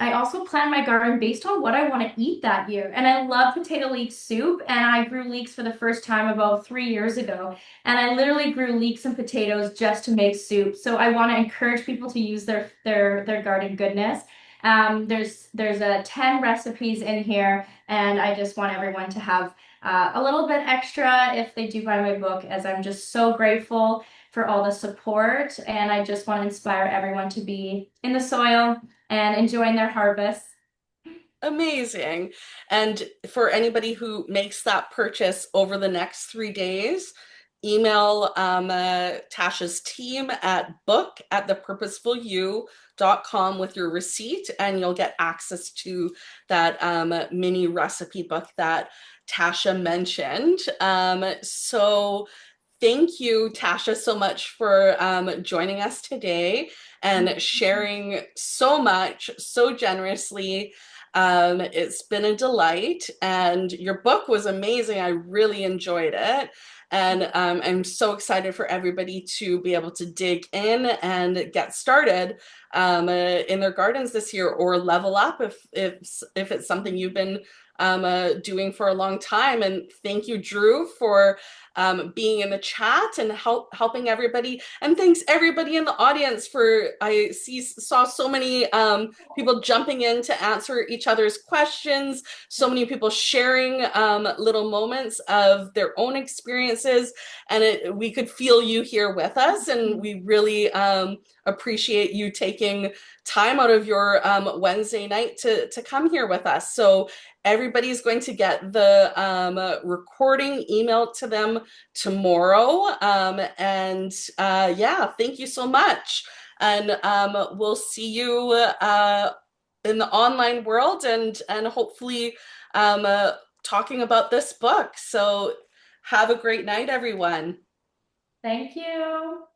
I also plan my garden based on what I want to eat that year. And I love potato leek soup, and I grew leeks for the first time about 3 years ago. And I literally grew leeks and potatoes just to make soup. So I want to encourage people to use their garden goodness. There's 10 recipes in here, and I just want everyone to have a little bit extra if they do buy my book, as I'm just so grateful for all the support. And I just want to inspire everyone to be in the soil and enjoying their harvest. Amazing. And for anybody who makes that purchase over the next 3 days, email Tasha's team at book at thepurposefulyou.com with your receipt, and you'll get access to that mini recipe book that Tasha mentioned. So thank you, Tasha, so much for joining us today and sharing so much, so generously. It's been a delight, and your book was amazing. I really enjoyed it. And I'm so excited for everybody to be able to dig in and get started in their gardens this year, or level up if it's something you've been doing for a long time. And thank you, Drew, for being in the chat and helping everybody. And thanks everybody in the audience for saw so many people jumping in to answer each other's questions, so many people sharing little moments of their own experiences, and we could feel you here with us, and we really appreciate you taking time out of your Wednesday night to come here with us. So everybody's going to get the recording emailed to them tomorrow. And yeah, thank you so much. And we'll see you in the online world, and hopefully talking about this book. So have a great night, everyone. Thank you.